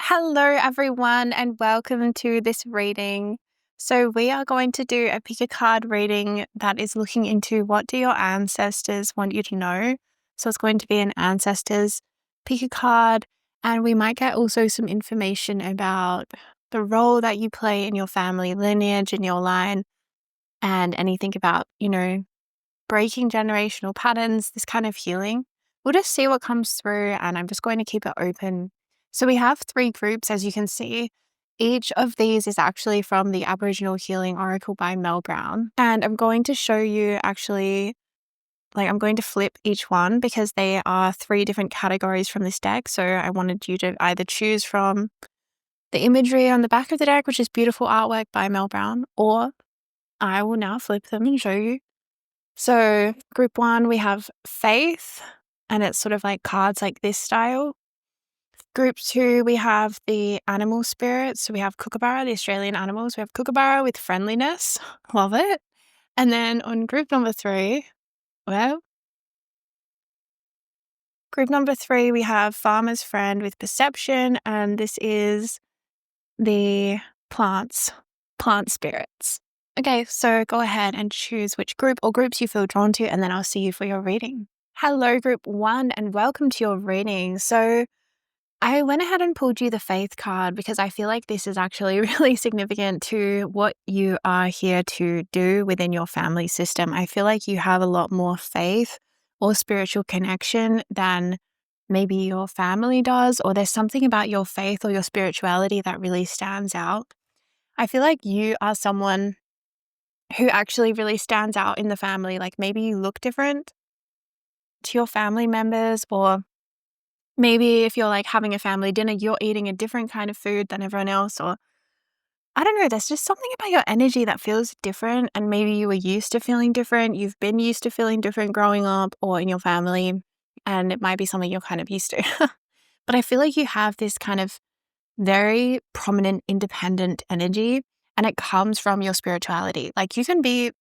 Hello, everyone, and welcome to this reading. So, we are going to do a pick a card reading that is looking into what do your ancestors want you to know. So, it's going to be an ancestors pick a card, and we might get also some information about the role that you play in your family lineage, in your line, and anything about, breaking generational patterns, this kind of healing. We'll just see what comes through, and I'm just going to keep it open. So we have 3 groups, as you can see. Each of these is actually from the Aboriginal Healing Oracle by Mel Brown. And I'm going to show you I'm going to flip each one because they are 3 different categories from this deck. So I wanted you to either choose from the imagery on the back of the deck, which is beautiful artwork by Mel Brown, or I will now flip them and show you. So group 1, we have faith, and it's sort of like cards like this style. Group 2, we have the animal spirits. So we have Kookaburra, the Australian animals. We have Kookaburra with friendliness. Love it. And then on group number 3, we have farmer's friend with perception, and this is the plant spirits. Okay, so go ahead and choose which group or groups you feel drawn to, and then I'll see you for your reading. Hello, group 1, and welcome to your reading. So I went ahead and pulled you the faith card because I feel like this is actually really significant to what you are here to do within your family system. I feel like you have a lot more faith or spiritual connection than maybe your family does, or there's something about your faith or your spirituality that really stands out. I feel like you are someone who actually really stands out in the family. Like maybe you look different to your family members, or maybe if you're like having a family dinner, you're eating a different kind of food than everyone else, or I don't know, there's just something about your energy that feels different, and maybe you were used to feeling different. You've been used to feeling different growing up or in your family, and it might be something you're kind of used to. But I feel like you have this kind of very prominent, independent energy, and it comes from your spirituality. Like you can be,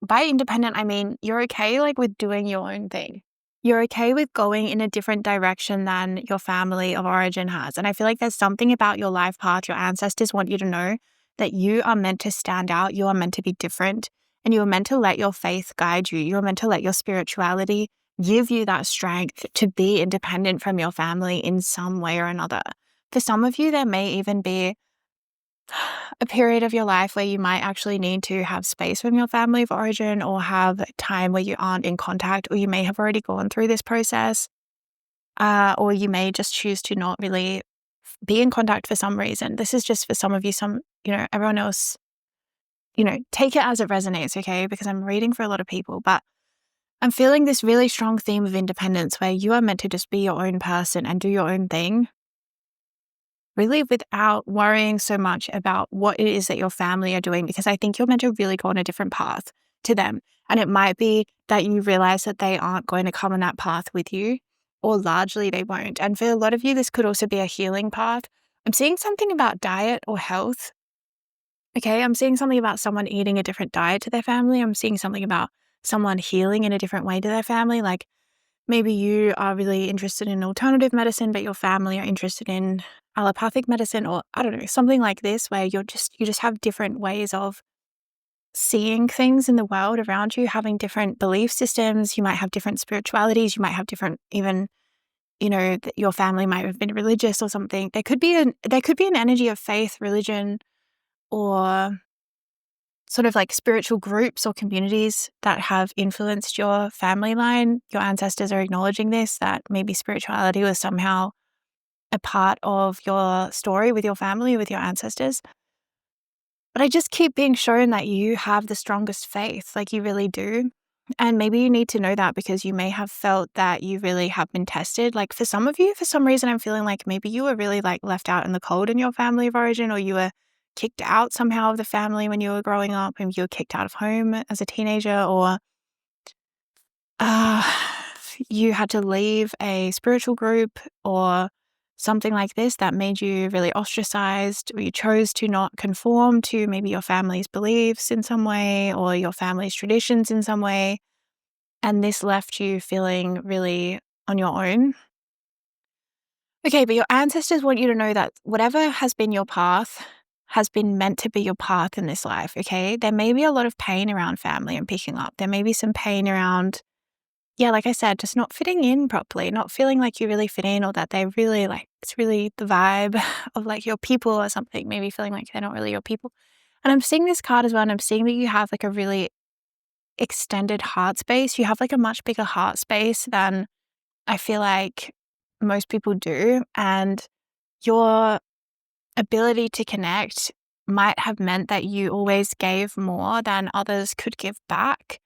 by independent, I mean you're okay like with doing your own thing. You're okay with going in a different direction than your family of origin has. And I feel like there's something about your life path, your ancestors want you to know that you are meant to stand out. You are meant to be different, and you are meant to let your faith guide you. You are meant to let your spirituality give you that strength to be independent from your family in some way or another. For some of you, there may even be a period of your life where you might actually need to have space from your family of origin, or have time where you aren't in contact, or you may have already gone through this process, or you may just choose to not really be in contact for some reason. This is just for some of you. Everyone else, take it as it resonates, okay? Because I'm reading for a lot of people, but I'm feeling this really strong theme of independence where you are meant to just be your own person and do your own thing, really without worrying so much about what it is that your family are doing, because I think you're meant to really go on a different path to them. And it might be that you realize that they aren't going to come on that path with you, or largely they won't. And for a lot of you, this could also be a healing path. I'm seeing something about diet or health. Okay, I'm seeing something about someone eating a different diet to their family. I'm seeing something about someone healing in a different way to their family. Like maybe you are really interested in alternative medicine, but your family are interested in allopathic medicine, or I don't know, something like this, where you just have different ways of seeing things in the world around you, having different belief systems. You might have different spiritualities. You might have different, even, your family might have been religious or something. There could be an energy of faith, religion, or sort of like spiritual groups or communities that have influenced your family line. Your ancestors are acknowledging this, that maybe spirituality was somehow a part of your story with your family, with your ancestors. But I just keep being shown that you have the strongest faith, like you really do. And maybe you need to know that because you may have felt that you really have been tested. Like for some of you, for some reason, I'm feeling like maybe you were really like left out in the cold in your family of origin, or you were kicked out somehow of the family when you were growing up, and you were kicked out of home as a teenager, or you had to leave a spiritual group or something like this that made you really ostracized, or you chose to not conform to maybe your family's beliefs in some way, or your family's traditions in some way. And this left you feeling really on your own. Okay, but your ancestors want you to know that whatever has been your path has been meant to be your path in this life, okay? There may be a lot of pain around family and picking up. There may be some pain around, yeah, like I said, just not fitting in properly, not feeling like you really fit in, or that they really like, it's really the vibe of like your people or something, maybe feeling like they're not really your people. And I'm seeing this card as well, and I'm seeing that you have like a really extended heart space. You have like a much bigger heart space than I feel like most people do. And your ability to connect might have meant that you always gave more than others could give back.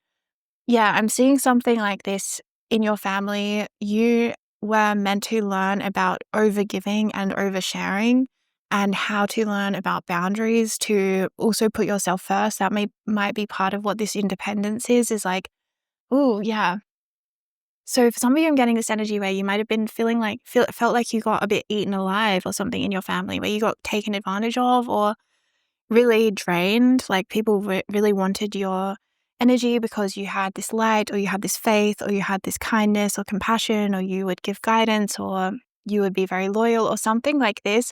Yeah, I'm seeing something like this in your family. You were meant to learn about overgiving and oversharing, and how to learn about boundaries, to also put yourself first. That might be part of what this independence is like, oh yeah. So for some of you, I'm getting this energy where you might have been feeling like felt like you got a bit eaten alive or something in your family, where you got taken advantage of or really drained. Like people really wanted your energy because you had this light, or you had this faith, or you had this kindness or compassion, or you would give guidance, or you would be very loyal or something like this.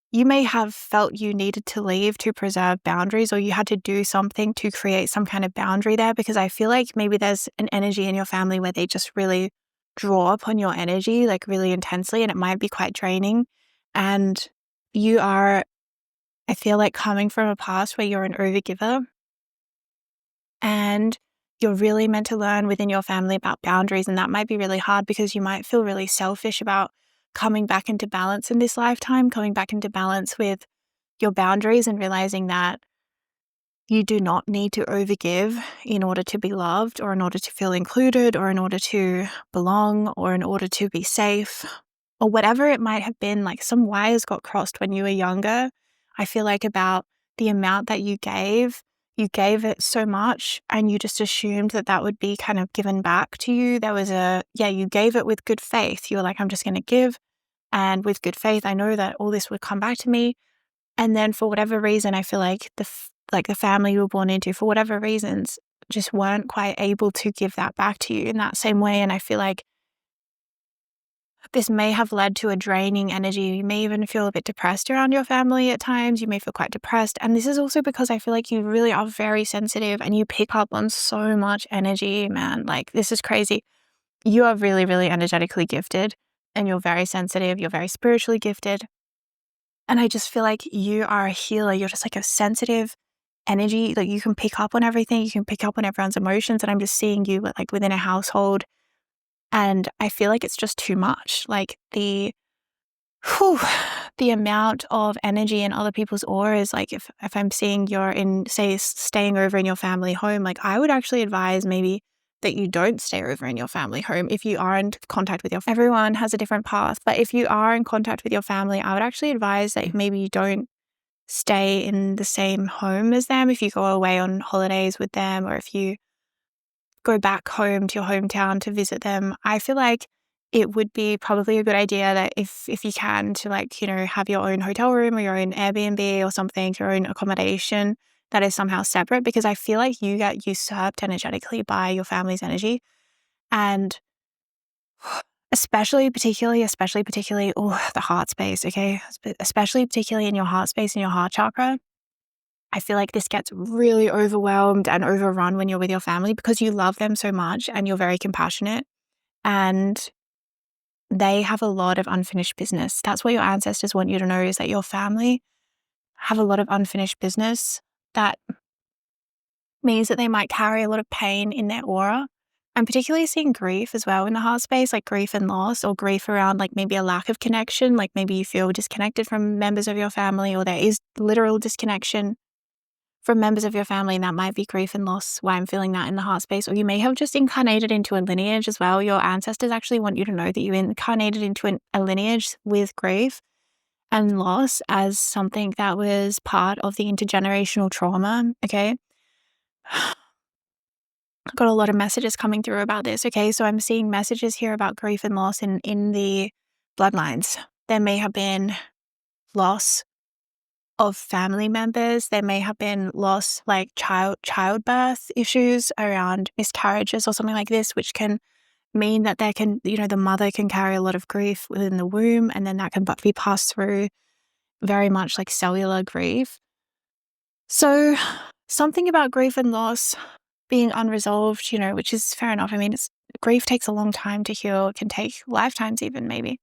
You may have felt you needed to leave to preserve boundaries, or you had to do something to create some kind of boundary there, because I feel like maybe there's an energy in your family where they just really draw upon your energy like really intensely, and it might be quite draining. And you are, I feel like, coming from a past where you're an overgiver, and you're really meant to learn within your family about boundaries. And that might be really hard because you might feel really selfish about coming back into balance in this lifetime, coming back into balance with your boundaries, and realizing that you do not need to overgive in order to be loved, or in order to feel included, or in order to belong, or in order to be safe, or whatever it might have been. Like some wires got crossed when you were younger, I feel like, about the amount that you gave. You gave it so much, and you just assumed that that would be kind of given back to you. There was you gave it with good faith. You were like, I'm just going to give. And with good faith, I know that all this would come back to me. And then for whatever reason, I feel like the family you were born into, for whatever reasons, just weren't quite able to give that back to you in that same way. And I feel like this may have led to a draining energy. You may even feel a bit depressed around your family at times. You may feel quite depressed. And this is also because I feel like you really are very sensitive, and you pick up on so much energy, man. Like, this is crazy. You are really, really energetically gifted, and you're very sensitive. You're very spiritually gifted. And I just feel like you are a healer. You're just like a sensitive energy. Like, you can pick up on everything. You can pick up on everyone's emotions. And I'm just seeing you like within a household. And I feel like it's just too much. Like the amount of energy in other people's auras. Like if I'm seeing you're in, say, staying over in your family home, like I would actually advise maybe that you don't stay over in your family home if you are in contact with everyone has a different path. But if you are in contact with your family, I would actually advise that maybe you don't stay in the same home as them if you go away on holidays with them, or if you go back home to your hometown to visit them. I feel like it would be probably a good idea that if you can, to like, have your own hotel room or your own Airbnb or something, your own accommodation that is somehow separate, because I feel like you get usurped energetically by your family's energy. And especially particularly, the heart space, okay? Especially particularly in your heart space, in your heart chakra. I feel like this gets really overwhelmed and overrun when you're with your family, because you love them so much and you're very compassionate, and they have a lot of unfinished business. That's what your ancestors want you to know, is that your family have a lot of unfinished business. That means that they might carry a lot of pain in their aura. I'm particularly seeing grief as well in the heart space, like grief and loss, or grief around like maybe a lack of connection. Like maybe you feel disconnected from members of your family, or there is literal disconnection from members of your family, and that might be grief and loss, why I'm feeling that in the heart space. Or you may have just incarnated into a lineage as well. Your ancestors actually want you to know that you incarnated into a lineage with grief and loss as something that was part of the intergenerational trauma, okay? I've got a lot of messages coming through about this, okay? So I'm seeing messages here about grief and loss in the bloodlines. There may have been loss of family members. There may have been loss, like childbirth issues around miscarriages or something like this, which can mean that there can, the mother can carry a lot of grief within the womb, and then that can be passed through very much like cellular grief. So something about grief and loss being unresolved, which is fair enough. I mean, grief takes a long time to heal. It can take lifetimes even, maybe.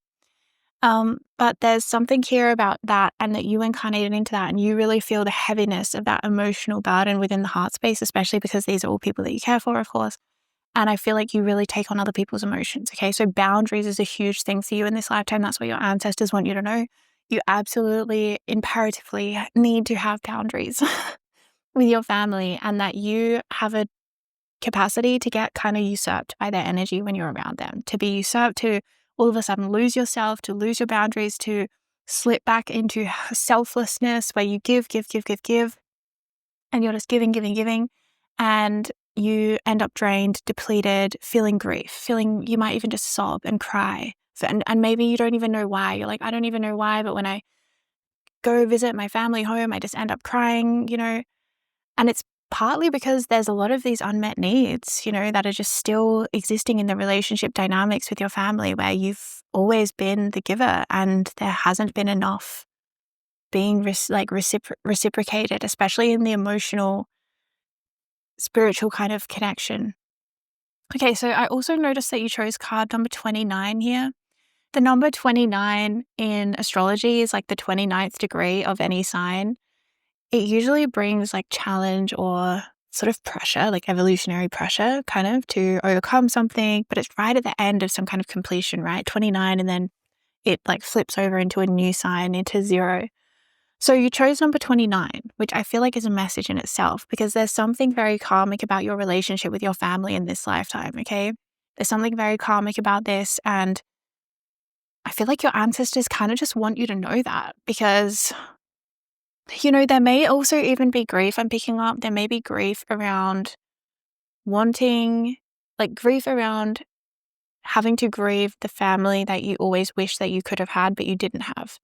But there's something here about that, and that you incarnated into that, and you really feel the heaviness of that emotional burden within the heart space, especially because these are all people that you care for, of course. And I feel like you really take on other people's emotions, okay? So boundaries is a huge thing for you in this lifetime. That's what your ancestors want you to know. You absolutely, imperatively need to have boundaries with your family, and that you have a capacity to get kind of usurped by their energy when you're around them, to be usurped, to all of a sudden lose yourself, to lose your boundaries, to slip back into selflessness where you give, and you're just giving, and you end up drained, depleted, feeling grief, you might even just sob and cry. And maybe you don't even know why. You're like, I don't even know why, but when I go visit my family home, I just end up crying, and it's partly because there's a lot of these unmet needs, that are just still existing in the relationship dynamics with your family, where you've always been the giver and there hasn't been enough being reciprocated, especially in the emotional, spiritual kind of connection. Okay, so I also noticed that you chose card number 29 here. The number 29 in astrology is like the 29th degree of any sign. It usually brings like challenge or sort of pressure, like evolutionary pressure, kind of to overcome something, but it's right at the end of some kind of completion, right? 29, and then it like flips over into a new sign, into 0. So you chose number 29, which I feel like is a message in itself, because there's something very karmic about your relationship with your family in this lifetime, okay? There's something very karmic about this, and I feel like your ancestors kind of just want you to know that, because there may also even be grief I'm picking up. There may be grief around grief around having to grieve the family that you always wish that you could have had, but you didn't have.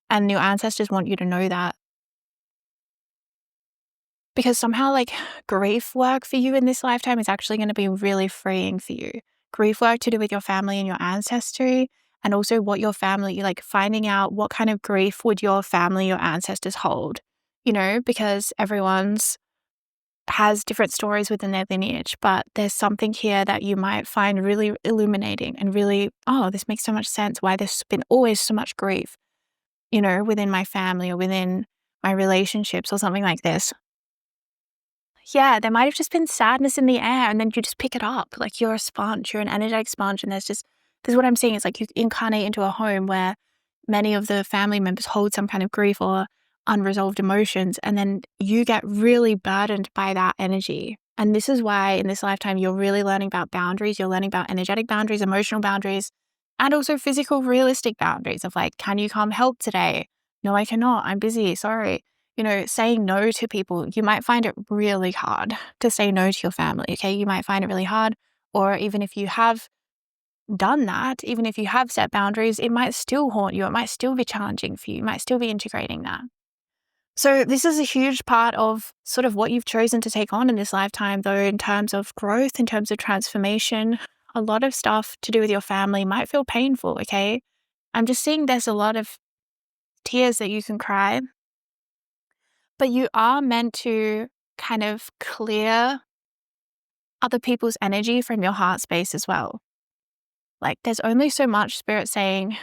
And your ancestors want you to know that. Because somehow, like, grief work for you in this lifetime is actually going to be really freeing for you. Grief work to do with your family and your ancestry, and also what your family, like finding out what kind of grief would your family, your ancestors hold, because everyone's has different stories within their lineage, but there's something here that you might find really illuminating and really, oh, this makes so much sense why there's been always so much grief, within my family or within my relationships or something like this. Yeah, there might have just been sadness in the air, and then you just pick it up. Like, you're a sponge, you're an energetic sponge, and this is what I'm seeing is like you incarnate into a home where many of the family members hold some kind of grief or unresolved emotions, and then you get really burdened by that energy. And this is why in this lifetime you're really learning about boundaries. You're learning about energetic boundaries, emotional boundaries, and also physical, realistic boundaries of like, can you come help today? No, I cannot. I'm busy. Sorry. Saying no to people. You might find it really hard to say no to your family, okay? You might find it really hard. Or even if you have done that, even if you have set boundaries, it might still haunt you. It might still be challenging for you. You might still be integrating that. So this is a huge part of sort of what you've chosen to take on in this lifetime, though, in terms of growth, in terms of transformation. A lot of stuff to do with your family might feel painful, okay? I'm just seeing there's a lot of tears that you can cry, but you are meant to kind of clear other people's energy from your heart space as well. Like, there's only so much, Spirit saying,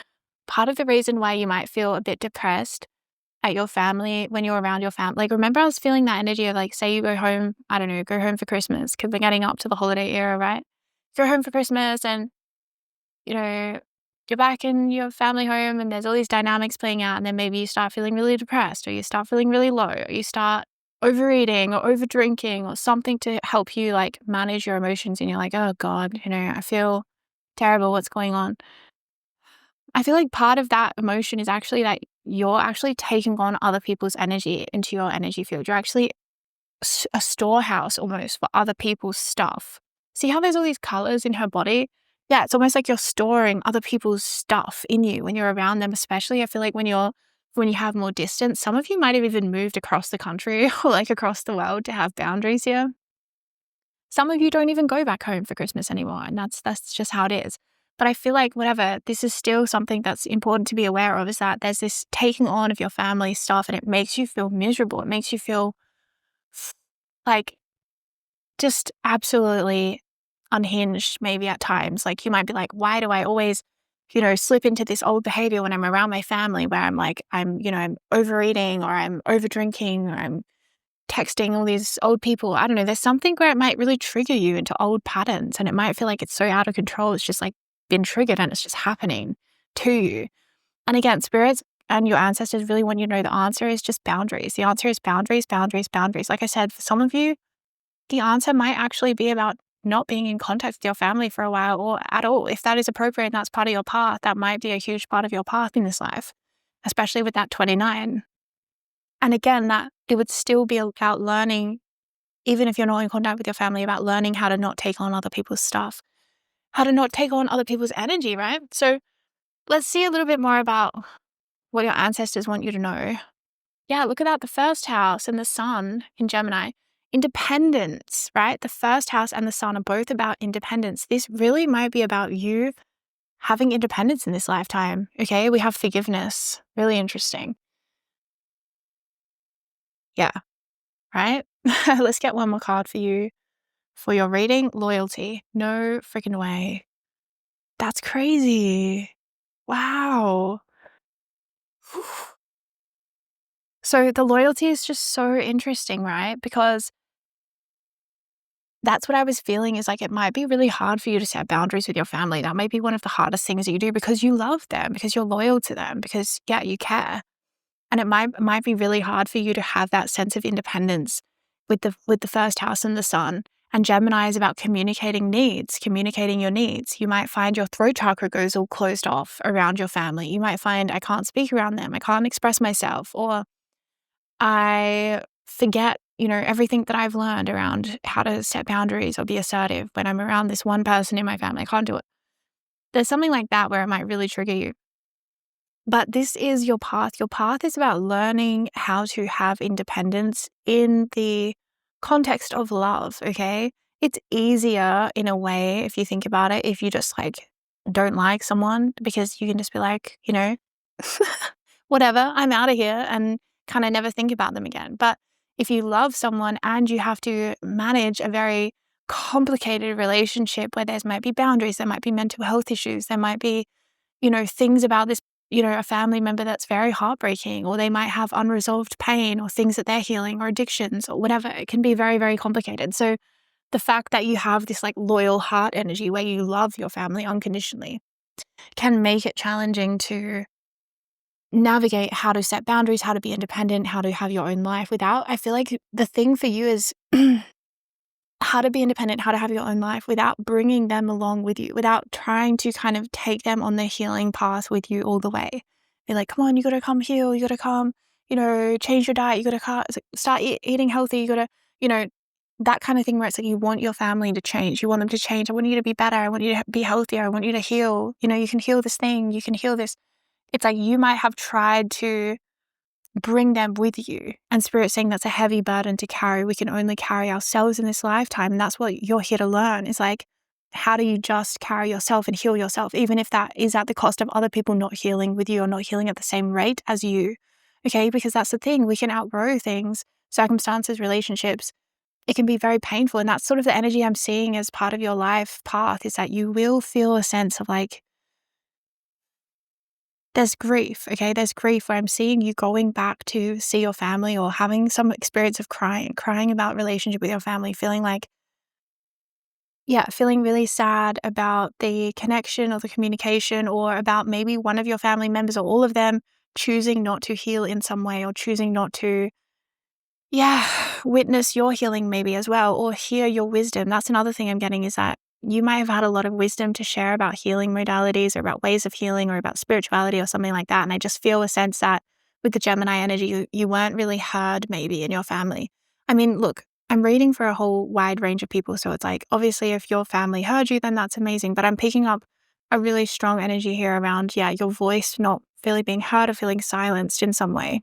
part of the reason why you might feel a bit depressed at your family when you're around your family. Like, remember I was feeling that energy of like, say you go home, I don't know, go home for Christmas, because we're getting up to the holiday era, right? Go home for Christmas and, you're back in your family home and there's all these dynamics playing out, and then maybe you start feeling really depressed, or you start feeling really low, or you start overeating or over drinking or something to help you like manage your emotions, and you're like, oh God, I feel terrible, what's going on? I feel like part of that emotion is actually that you're actually taking on other people's energy into your energy field. You're actually a storehouse almost for other people's stuff. See how there's all these colors in her body? Yeah, it's almost like you're storing other people's stuff in you when you're around them, especially. I feel like when you have more distance, some of you might have even moved across the country or like across the world to have boundaries here. Some of you don't even go back home for Christmas anymore, and that's just how it is. But I feel like whatever, this is still something that's important to be aware of, is that there's this taking on of your family stuff, and it makes you feel miserable. It makes you feel like just absolutely unhinged maybe at times. Like you might be like, why do I always, slip into this old behavior when I'm around my family where I'm overeating, or I'm over drinking, or I'm texting all these old people. I don't know. There's something where it might really trigger you into old patterns, and it might feel like it's so out of control. It's just like been triggered and it's just happening to you. And again, spirits and your ancestors really want you to know the answer is just boundaries. The answer is boundaries, boundaries, boundaries. Like I said, for some of you, the answer might actually be about not being in contact with your family for a while or at all. If that is appropriate and that's part of your path, that might be a huge part of your path in this life, especially with that 29. And again, that it would still be about learning, even if you're not in contact with your family, about learning how to not take on other people's stuff, how to not take on other people's energy, right? So let's see a little bit more about what your ancestors want you to know. Yeah, look at that. The first house and the sun in Gemini. Independence, right? The first house and the sun are both about independence. This really might be about you having independence in this lifetime. Okay, we have forgiveness. Really interesting. Yeah, right? Let's get one more card for you for your reading. Loyalty. No freaking way. That's crazy. Wow. Whew. So the loyalty is just so interesting, right? Because that's what I was feeling, is like it might be really hard for you to set boundaries with your family. That might be one of the hardest things that you do, because you love them, because you're loyal to them, because, yeah, you care. And it might be really hard for you to have that sense of independence with the first house and the sun. And Gemini is about communicating needs, communicating your needs. You might find your throat chakra goes all closed off around your family. You might find, I can't speak around them. I can't express myself. Or I forget, everything that I've learned around how to set boundaries or be assertive when I'm around this one person in my family. I can't do it. There's something like that where it might really trigger you. But this is your path. Your path is about learning how to have independence in the context of love, okay? It's easier in a way, if you think about it, if you just don't like someone, because you can just be like, whatever, I'm out of here, and kind of never think about them again. But if you love someone and you have to manage a very complicated relationship where there might be boundaries, there might be mental health issues, there might be, things about this, a family member that's very heartbreaking, or they might have unresolved pain or things that they're healing or addictions or whatever. It can be very, very complicated. So the fact that you have this loyal heart energy where you love your family unconditionally can make it challenging to navigate how to set boundaries, how to be independent, how to have your own life without, I feel like the thing for you is how to be independent, how to have your own life without bringing them along with you, without trying to kind of take them on the healing path with you all the way. Be like, come on, you got to come heal, you got to come, change your diet, you got to start eating healthy, you got to, that kind of thing where it's like you want your family to change, you want them to change. I want you to be better, I want you to be healthier, I want you to heal, you can heal this thing, you can heal this. It's like you might have tried to bring them with you. And Spirit's saying that's a heavy burden to carry. We can only carry ourselves in this lifetime. And that's what you're here to learn, is how do you just carry yourself and heal yourself, even if that is at the cost of other people not healing with you or not healing at the same rate as you. Okay, because that's the thing. We can outgrow things, circumstances, relationships. It can be very painful. And that's sort of the energy I'm seeing as part of your life path, is that you will feel a sense of there's grief, okay? There's grief where I'm seeing you going back to see your family, or having some experience of crying about relationship with your family, feeling feeling really sad about the connection or the communication, or about maybe one of your family members or all of them choosing not to heal in some way, or choosing not to, witness your healing maybe as well, or hear your wisdom. That's another thing I'm getting, is that you might have had a lot of wisdom to share about healing modalities, or about ways of healing, or about spirituality or something like that. And I just feel a sense that with the Gemini energy, you weren't really heard maybe in your family. I mean, look, I'm reading for a whole wide range of people. So it's obviously if your family heard you, then that's amazing. But I'm picking up a really strong energy here around, your voice not really being heard or feeling silenced in some way.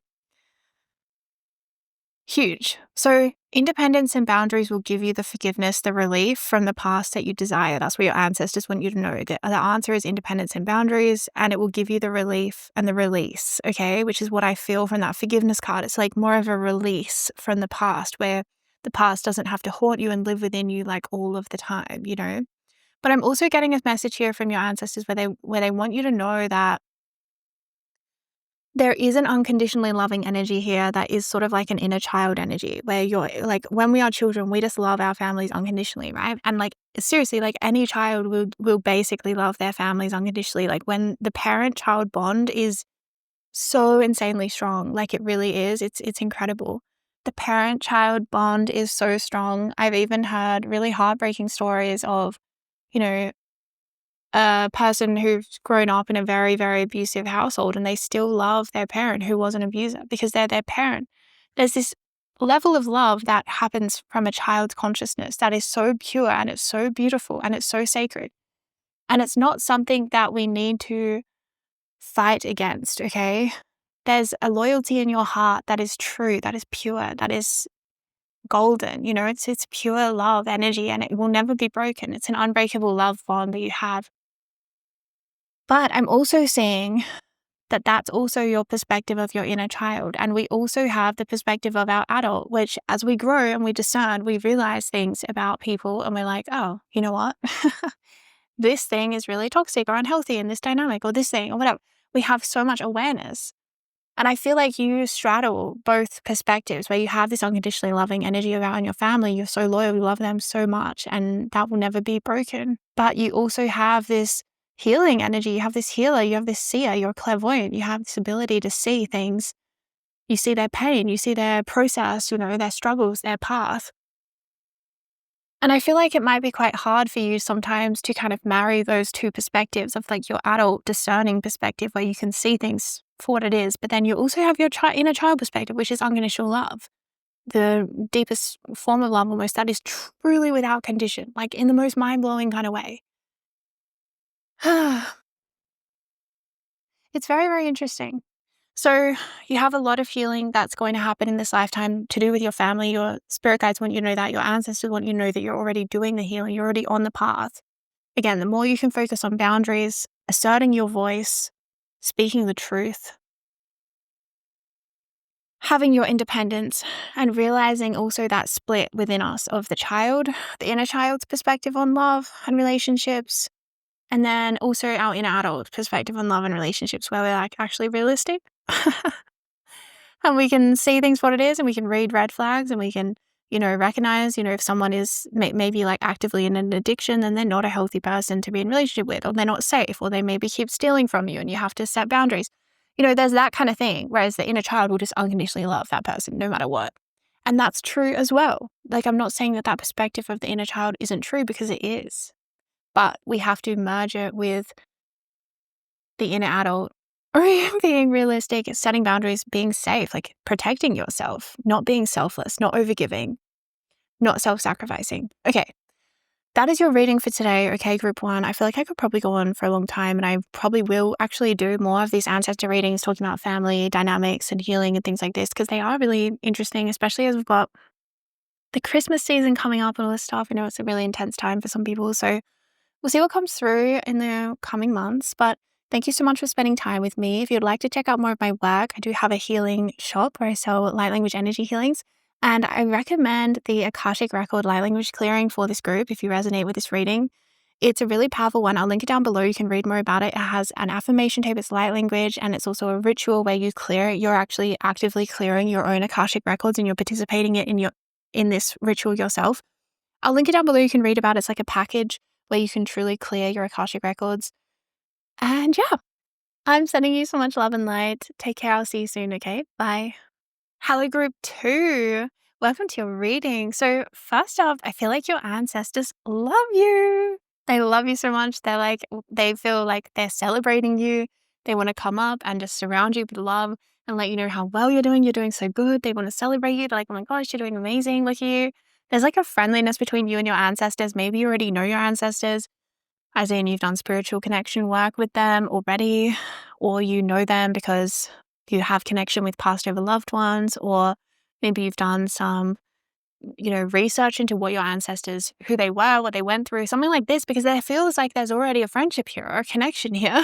Huge. So independence and boundaries will give you the forgiveness, the relief from the past that you desire. That's what your ancestors want you to know. The answer is independence and boundaries, and it will give you the relief and the release, okay? Which is what I feel from that forgiveness card. It's like more of a release from the past, where the past doesn't have to haunt you and live within you like all of the time, you know? But I'm also getting a message here from your ancestors where they want you to know that there is an unconditionally loving energy here that is sort of like an inner child energy, where you're like, when we are children, we just love our families unconditionally, right? And like, seriously, like any child will basically love their families unconditionally. Like when the parent-child bond is so insanely strong, like it really is, it's incredible. The parent-child bond is so strong. I've even heard really heartbreaking stories of, you know, a person who's grown up in a very, very abusive household and they still love their parent who was an abuser because they're their parent. There's this level of love that happens from a child's consciousness that is so pure and it's so beautiful and it's so sacred. And it's not something that we need to fight against, okay? There's a loyalty in your heart that is true, that is pure, that is golden, you know, it's pure love energy and it will never be broken. It's an unbreakable love bond that you have. But I'm also seeing that that's also your perspective of your inner child. And we also have the perspective of our adult, which as we grow and we discern, we realize things about people and we're like, oh, you know what? This thing is really toxic or unhealthy in this dynamic or this thing or whatever. We have so much awareness. And I feel like you straddle both perspectives where you have this unconditionally loving energy around your family. You're so loyal, you love them so much, and that will never be broken. But you also have this healing energy. You have this healer, you have this seer, you're clairvoyant. You have this ability to see things. You see their pain, you see their process, you know, their struggles, their path. And I feel like it might be quite hard for you sometimes to kind of marry those two perspectives of like your adult discerning perspective where you can see things for what it is, but then you also have your inner child perspective, which is unconditional love. The deepest form of love almost that is truly without condition, like in the most mind-blowing kind of way. It's very, very interesting. So you have a lot of healing that's going to happen in this lifetime to do with your family. Your spirit guides want you to know that. Your ancestors want you to know that you're already doing the healing. You're already on the path. Again, the more you can focus on boundaries, asserting your voice, speaking the truth, having your independence, and realizing also that split within us of the child, the inner child's perspective on love and relationships, and then also our inner adult perspective on love and relationships where we're like actually realistic. And we can see things for what it is and we can read red flags and we can, you know, recognize, you know, if someone is maybe like actively in an addiction, then they're not a healthy person to be in a relationship with, or they're not safe, or they maybe keep stealing from you and you have to set boundaries. You know, there's that kind of thing. Whereas the inner child will just unconditionally love that person no matter what. And that's true as well. Like, I'm not saying that that perspective of the inner child isn't true because it is. But we have to merge it with the inner adult or being realistic, setting boundaries, being safe, like protecting yourself, not being selfless, not overgiving, not self-sacrificing. Okay, that is your reading for today, okay, group 1. I feel like I could probably go on for a long time and I probably will actually do more of these ancestor readings talking about family dynamics and healing and things like this because they are really interesting, especially as we've got the Christmas season coming up and all this stuff. I know it's a really intense time for some people, so we'll see what comes through in the coming months, but thank you so much for spending time with me. If you'd like to check out more of my work, I do have a healing shop where I sell light language energy healings, and I recommend the Akashic Record Light Language Clearing for this group if you resonate with this reading. It's a really powerful one. I'll link it down below. You can read more about it. It has an affirmation tape, it's light language, and it's also a ritual where you clear it. You're actually actively clearing your own Akashic records and you're participating in this ritual yourself. I'll link it down below. You can read about it. It's like a package where you can truly clear your Akashic records. And yeah, I'm sending you so much love and light. Take care. I'll see you soon. Okay. Bye. Hello, group 2. Welcome to your reading. So first off, I feel like your ancestors love you. They love you so much. They feel like they're celebrating you. They want to come up and just surround you with love and let you know how well you're doing. You're doing so good. They want to celebrate you. They're like, oh my gosh, you're doing amazing. Look at you. There's like a friendliness between you and your ancestors. Maybe you already know your ancestors, as in you've done spiritual connection work with them already, or you know them because you have connection with past over loved ones, or Maybe you've done some, research into what your ancestors, who they were, what they went through, something like this, because there feels like there's already a friendship here or a connection here.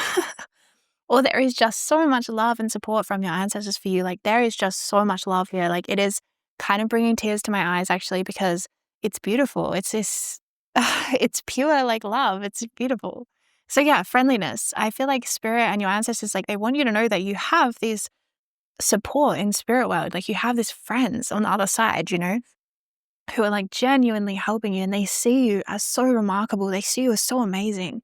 Or there is just so much love and support from your ancestors for you. Like, there is just so much love here. Like, it is kind of bringing tears to my eyes, actually, because it's beautiful. It's this, it's pure, like, love. It's beautiful. So yeah, friendliness. I feel like spirit and your ancestors, like, they want you to know that you have this support in spirit world. Like, you have these friends on the other side, who are like genuinely helping you, and they see you as so remarkable. They see you as so amazing.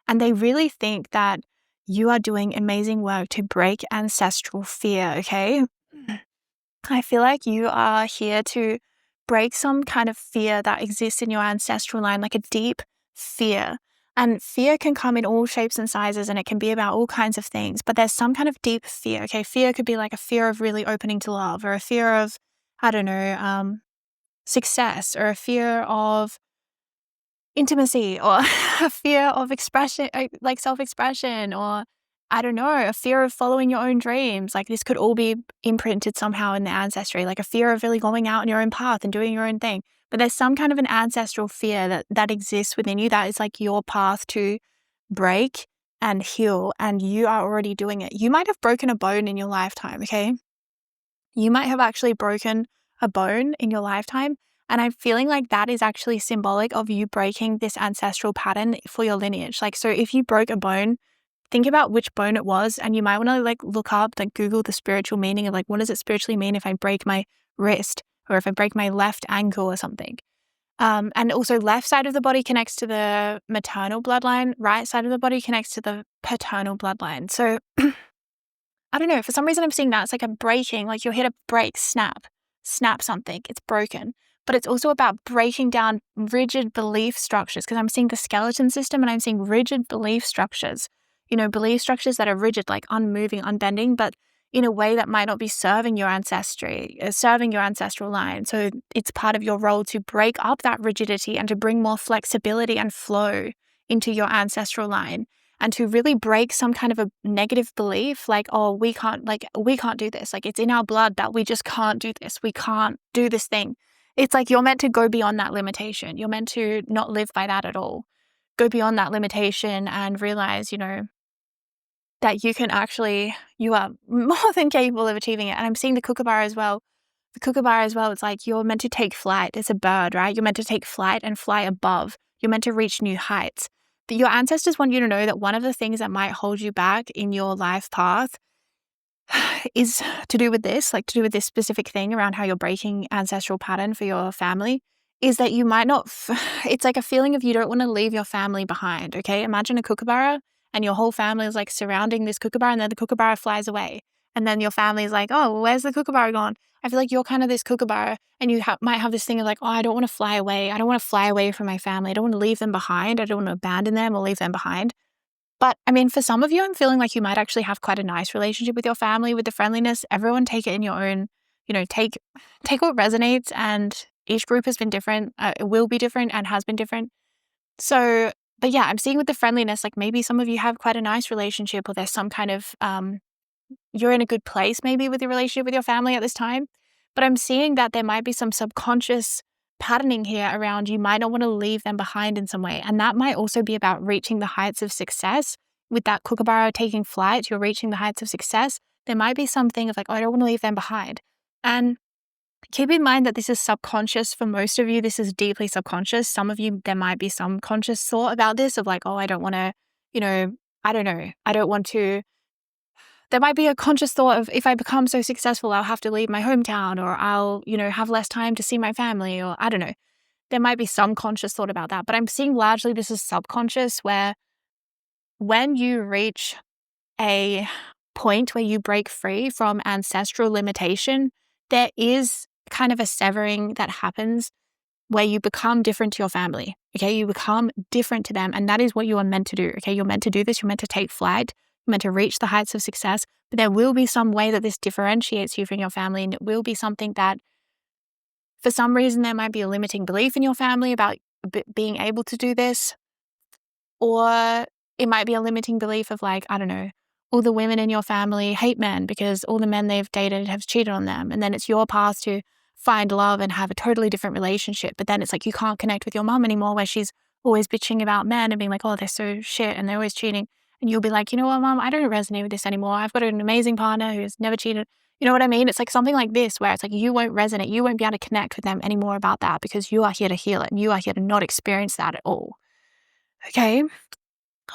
And they really think that you are doing amazing work to break ancestral fear, okay? I feel like you are here to break some kind of fear that exists in your ancestral line, like a deep fear. And fear can come in all shapes and sizes, and it can be about all kinds of things. But there's some kind of deep fear, okay? Fear could be like a fear of really opening to love, or a fear of, I don't know, success, or a fear of intimacy, or a fear of expression, like self-expression, or I don't know, a fear of following your own dreams. Like, this could all be imprinted somehow in the ancestry, like a fear of really going out on your own path and doing your own thing. But there's some kind of an ancestral fear that exists within you that is like your path to break and heal, and you are already doing it. You might have broken a bone in your lifetime, okay? You might have actually broken a bone in your lifetime. And I'm feeling like that is actually symbolic of you breaking this ancestral pattern for your lineage. Like, so if you broke a bone, think about which bone it was, and you might want to like look up, like Google the spiritual meaning of like, what does it spiritually mean if I break my wrist, or if I break my left ankle or something. And also, left side of the body connects to the maternal bloodline, right side of the body connects to the paternal bloodline. So I don't know, for some reason I'm seeing that it's like a breaking, like you're here to break, snap something, it's broken. But it's also about breaking down rigid belief structures, because I'm seeing the skeleton system and I'm seeing rigid belief structures. Belief structures that are rigid, like unmoving, unbending, but in a way that might not be serving your ancestry, serving your ancestral line. So it's part of your role to break up that rigidity and to bring more flexibility and flow into your ancestral line, and to really break some kind of a negative belief, like, oh, we can't do this. Like, it's in our blood that we just can't do this. We can't do this thing. It's like you're meant to go beyond that limitation. You're meant to not live by that at all. Go beyond that limitation and realize, that you are more than capable of achieving it. And I'm seeing the kookaburra as well. The kookaburra as well, it's like you're meant to take flight. It's a bird, right? You're meant to take flight and fly above. You're meant to reach new heights. But your ancestors want you to know that one of the things that might hold you back in your life path is to do with this, like to do with this specific thing around how you're breaking ancestral pattern for your family, is that you might not, it's like a feeling of you don't want to leave your family behind, okay? Imagine a kookaburra and your whole family is like surrounding this kookaburra, and then the kookaburra flies away. And then your family is like, oh, where's the kookaburra gone? I feel like you're kind of this kookaburra, and you might have this thing of like, oh, I don't want to fly away. I don't want to fly away from my family. I don't want to leave them behind. I don't want to abandon them or leave them behind. But I mean, for some of you, I'm feeling like you might actually have quite a nice relationship with your family, with the friendliness. Everyone take it in your own, take what resonates, and each group has been different. It will be different and has been different. So, but yeah, I'm seeing with the friendliness, like maybe some of you have quite a nice relationship, or there's some kind of, you're in a good place maybe with your relationship with your family at this time. But I'm seeing that there might be some subconscious patterning here around you might not want to leave them behind in some way. And that might also be about reaching the heights of success. With that kookaburra taking flight, you're reaching the heights of success. There might be something of like, oh, I don't want to leave them behind. And keep in mind that this is subconscious for most of you. This is deeply subconscious. Some of you, there might be some conscious thought about this of like, oh, I don't want to, I don't know. I don't want to. There might be a conscious thought of, if I become so successful, I'll have to leave my hometown, or I'll, have less time to see my family, or I don't know. There might be some conscious thought about that, but I'm seeing largely this is subconscious, where when you reach a point where you break free from ancestral limitation, there is kind of a severing that happens where you become different to your family, okay? You become different to them, and that is what you are meant to do, okay? You're meant to do this. You're meant to take flight. You're meant to reach the heights of success, but there will be some way that this differentiates you from your family, and it will be something that, for some reason, there might be a limiting belief in your family about being able to do this, or it might be a limiting belief of like, I don't know, all the women in your family hate men because all the men they've dated have cheated on them. And then it's your path to find love and have a totally different relationship. But then it's like you can't connect with your mom anymore, where she's always bitching about men and being like, oh, they're so shit and they're always cheating. And you'll be like, you know what, mom, I don't resonate with this anymore. I've got an amazing partner who's never cheated. You know what I mean? It's like something like this, where it's like you won't resonate. You won't be able to connect with them anymore about that, because you are here to heal it and you are here to not experience that at all. Okay?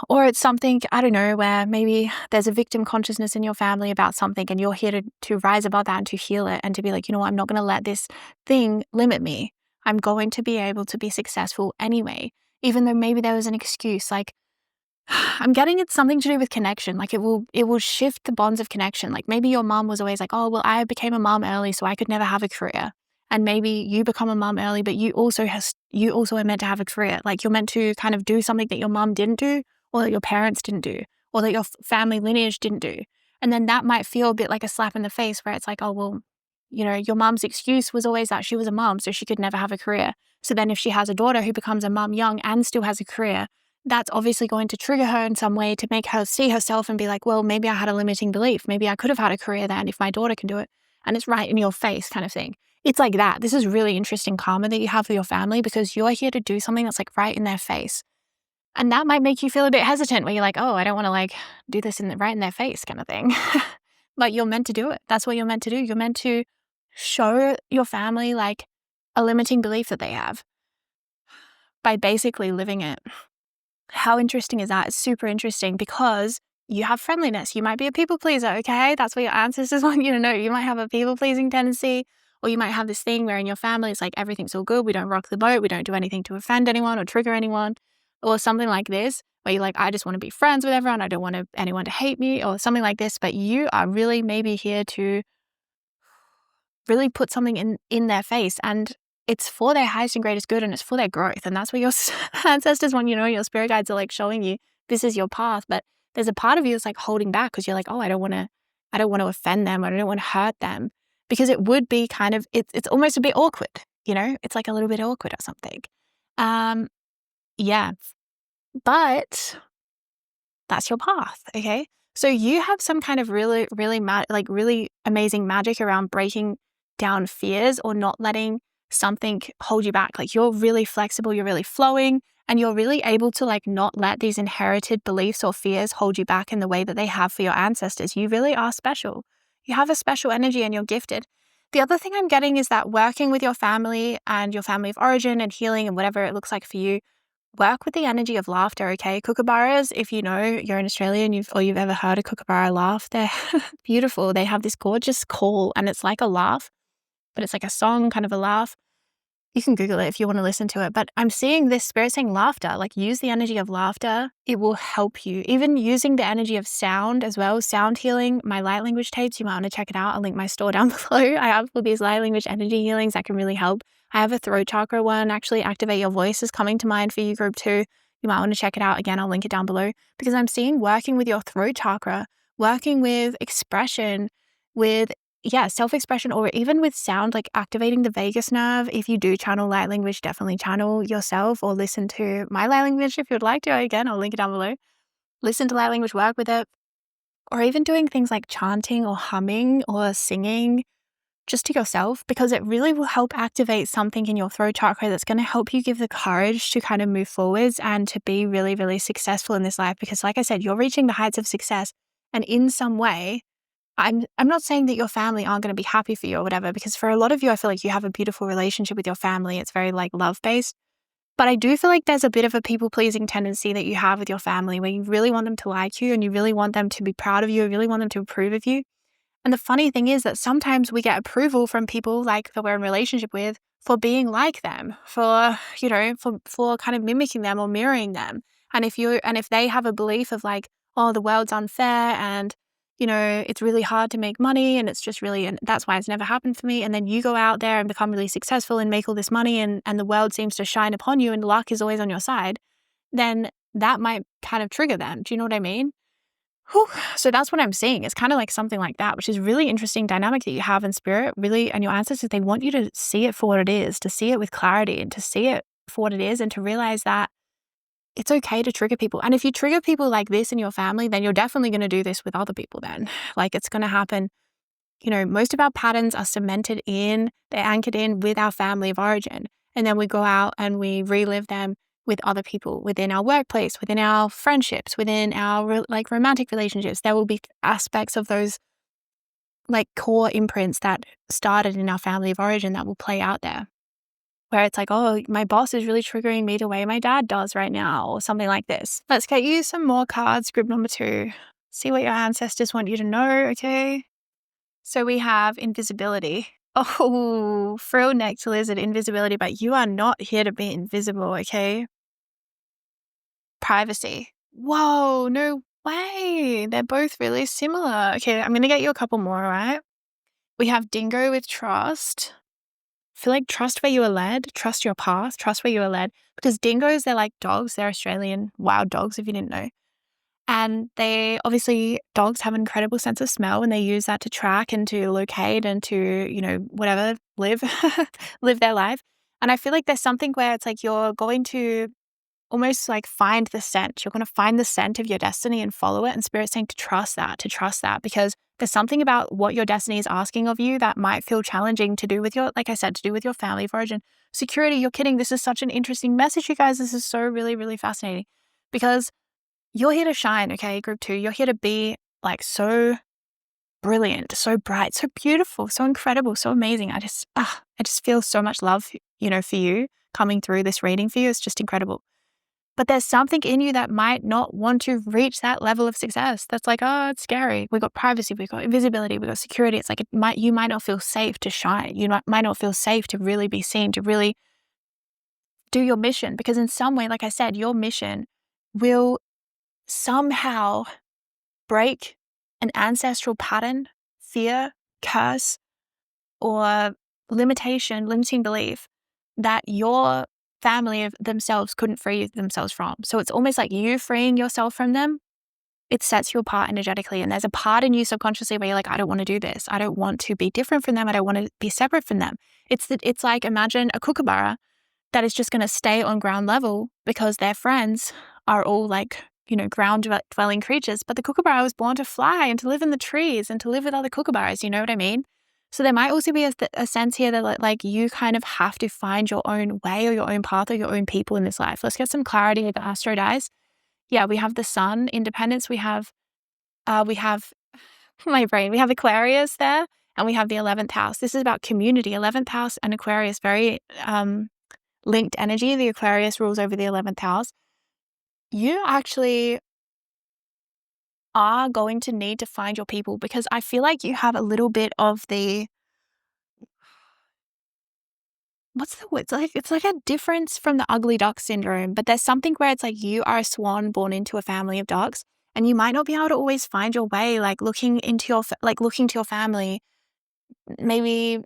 Or it's something, I don't know, where maybe there's a victim consciousness in your family about something and you're here to rise above that and to heal it and to be like, you know what, I'm not going to let this thing limit me. I'm going to be able to be successful anyway, even though maybe there was an excuse. Like, I'm getting it's something to do with connection. Like it will shift the bonds of connection. Like maybe your mom was always like, oh, well, I became a mom early, so I could never have a career. And maybe you become a mom early, but you also are meant to have a career. Like you're meant to kind of do something that your mom didn't do, or that your parents didn't do, or that your family lineage didn't do. And then that might feel a bit like a slap in the face, where it's like, oh, well, you know, your mom's excuse was always that she was a mom, so she could never have a career. So then if she has a daughter who becomes a mom young and still has a career, that's obviously going to trigger her in some way to make her see herself and be like, well, maybe I had a limiting belief. Maybe I could have had a career then if my daughter can do it. And it's right in your face kind of thing. It's like that. This is really interesting karma that you have for your family, because you're here to do something that's like right in their face. And that might make you feel a bit hesitant, where you're like, oh, I don't want to like do this right in their face kind of thing. But you're meant to do it. That's what you're meant to do. You're meant to show your family like a limiting belief that they have by basically living it. How interesting is that? It's super interesting, because you have friendliness. You might be a people pleaser, okay? That's what your ancestors want you to know. You might have a people pleasing tendency, or you might have this thing where in your family it's like everything's all good. We don't rock the boat. We don't do anything to offend anyone or trigger anyone, or something like this, where you're like, I just want to be friends with everyone. I don't want anyone to hate me, or something like this. But you are really maybe here to really put something in their face, and it's for their highest and greatest good, and it's for their growth. And that's what your ancestors want you to know. Your spirit guides are like showing you this is your path. But there's a part of you that's like holding back, because you're like, oh, I don't want to offend them, or I don't want to hurt them, because it would be kind of, it's almost a bit awkward, you know? It's like a little bit awkward or something. Yeah. But that's your path, okay? So you have some kind of really, really really amazing magic around breaking down fears, or not letting something hold you back. Like you're really flexible, you're really flowing, and you're really able to like not let these inherited beliefs or fears hold you back in the way that they have for your ancestors. You really are special. You have a special energy and you're gifted. The other thing I'm getting is that working with your family and your family of origin and healing and whatever it looks like for you, work with the energy of laughter, okay? Kookaburras, if you know, you're in Australia and you've ever heard a kookaburra laugh, they're beautiful. They have this gorgeous call, and it's like a laugh, but it's like a song, kind of a laugh. You can Google it if you want to listen to it. But I'm seeing this spirit saying laughter, like use the energy of laughter. It will help you. Even using the energy of sound as well, sound healing, my light language tapes, you might want to check it out. I'll link my store down below. I have all these light language energy healings that can really help. I have a throat chakra one, actually activate your voice is coming to mind for you, group 2. You might want to check it out. Again, I'll link it down below, because I'm seeing working with your throat chakra, working with expression, with self-expression, or even with sound, like activating the vagus nerve. If you do channel light language, definitely channel yourself, or listen to my light language if you'd like to. Again, I'll link it down below. Listen to light language, work with it, or even doing things like chanting or humming or singing just to yourself, because it really will help activate something in your throat chakra that's going to help you give the courage to kind of move forwards and to be really, really successful in this life. Because like I said, you're reaching the heights of success, and in some way, I'm not saying that your family aren't going to be happy for you or whatever, because for a lot of you, I feel like you have a beautiful relationship with your family. It's very like love-based. But I do feel like there's a bit of a people-pleasing tendency that you have with your family, where you really want them to like you and you really want them to be proud of you, you really want them to approve of you. And the funny thing is that sometimes we get approval from people like that we're in relationship with for being like them, for, you know, for kind of mimicking them or mirroring them. And if they have a belief of like, oh, the world's unfair and, you know, it's really hard to make money and it's just really, and that's why it's never happened for me. And then you go out there and become really successful and make all this money, and the world seems to shine upon you and luck is always on your side, then that might kind of trigger them. Do you know what I mean? Whew. So that's what I'm seeing. It's kind of like something like that, which is really interesting dynamic that you have in spirit, really, and your ancestors, they want you to see it for what it is, to see it with clarity and to see it for what it is, and to realize that it's okay to trigger people. And if you trigger people like this in your family, then you're definitely going to do this with other people then. Like it's going to happen. Most of our patterns are cemented in, they're anchored in with our family of origin. And then we go out and we relive them with other people within our workplace, within our friendships, within our romantic relationships. There will be aspects of those core imprints that started in our family of origin that will play out there, where it's like, oh, my boss is really triggering me the way my dad does right now, or something like this. Let's get you some more cards, group number 2. See what your ancestors want you to know, okay? So we have invisibility. Oh, frill necked lizard, invisibility, but you are not here to be invisible, okay? Privacy. Whoa, no way. They're both really similar. Okay, I'm going to get you a couple more, all right? We have dingo with trust. Feel like trust where you are led, trust your path, trust where you are led. Because dingoes, they're like dogs. They're Australian wild dogs, if you didn't know. And dogs have an incredible sense of smell, and they use that to track and to locate and to, whatever, live their life. And I feel like there's something where it's like you're going to almost find the scent. You're going to find the scent of your destiny and follow it. And Spirit's saying to trust that, because there's something about what your destiny is asking of you that might feel challenging to do with your family of origin. Security, you're kidding. This is such an interesting message, you guys. This is so really, really fascinating, because you're here to shine, okay, group 2. You're here to be so brilliant, so bright, so beautiful, so incredible, so amazing. I just feel so much love, for you coming through this reading for you. It's just incredible. But there's something in you that might not want to reach that level of success. That's it's scary. We got privacy, we got invisibility, we got security. It's you might not feel safe to shine. You might not feel safe to really be seen, to really do your mission. Because in some way, like I said, your mission will somehow break an ancestral pattern, fear, curse, or limiting belief that your family of themselves couldn't free themselves from. So it's almost like you freeing yourself from them. It sets you apart energetically. And there's a part in you subconsciously where you're like, I don't want to do this. I don't want to be different from them. I don't want to be separate from them. It's like, imagine a kookaburra that is just going to stay on ground level because their friends are all ground dwelling creatures. But the kookaburra was born to fly and to live in the trees and to live with other kookaburras. You know what I mean? So there might also be a sense here that you kind of have to find your own way or your own path or your own people in this life. Let's get some clarity with the Astro dice. Yeah, we have the sun, independence. We have my brain. We have Aquarius there, and we have the 11th house. This is about community. 11th house and Aquarius, very linked energy. The Aquarius rules over the 11th house. You actually are going to need to find your people, because I feel like you have a little bit of the, what's the word? It's like a difference from the ugly duck syndrome, but there's something where it's like you are a swan born into a family of ducks, and you might not be able to always find your way, looking to your family, maybe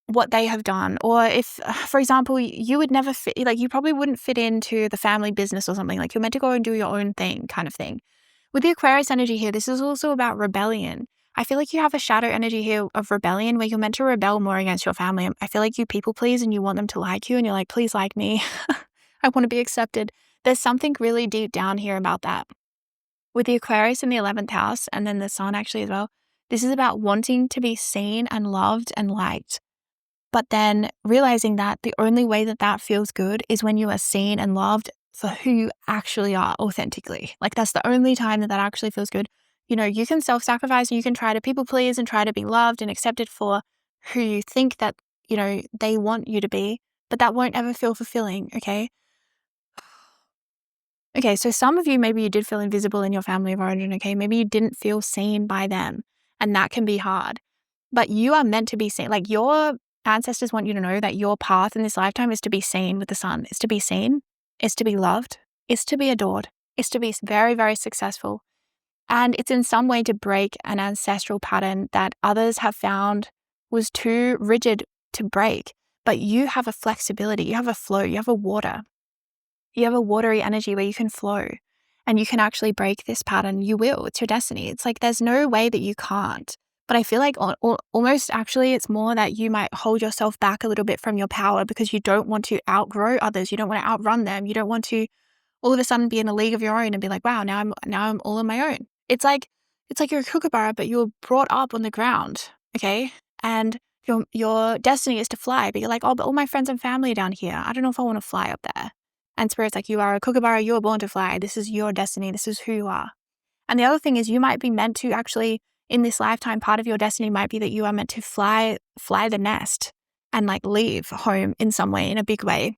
what they have done, or if, for example, you would never fit, you probably wouldn't fit into the family business or something, you're meant to go and do your own thing kind of thing. With the Aquarius energy here, this is also about rebellion. I feel like you have a shadow energy here of rebellion where you're meant to rebel more against your family. I feel like you people please and you want them to like you, and you're like, please like me. I want to be accepted. There's something really deep down here about that. With the Aquarius in the 11th house, and then the sun actually as well, this is about wanting to be seen and loved and liked. But then realizing that the only way that feels good is when you are seen and loved for who you actually are authentically. That's the only time that actually feels good. You can self-sacrifice and you can try to people please and try to be loved and accepted for who you think that, they want you to be, but that won't ever feel fulfilling, okay? Okay, so some of you, maybe you did feel invisible in your family of origin, okay? Maybe you didn't feel seen by them, and that can be hard. But you are meant to be seen. Your ancestors want you to know that your path in this lifetime is to be seen with the sun. It's to be seen. It's to be loved. It's to be adored. It's to be very, very successful. And it's in some way to break an ancestral pattern that others have found was too rigid to break. But you have a flexibility. You have a flow. You have a water. You have a watery energy where you can flow and you can actually break this pattern. You will. It's your destiny. It's there's no way that you can't. But I feel like almost actually it's more that you might hold yourself back a little bit from your power because you don't want to outgrow others. You don't want to outrun them. You don't want to all of a sudden be in a league of your own and be like, wow, now I'm all on my own. It's like you're a kookaburra, but you were brought up on the ground, okay? And your destiny is to fly, but you're like, oh, but all my friends and family are down here. I don't know if I want to fly up there. And Spirit's like, you are a kookaburra, you were born to fly. This is your destiny. This is who you are. And the other thing is, you might be meant to actually, in this lifetime, part of your destiny might be that you are meant to fly the nest and like leave home in some way, in a big way.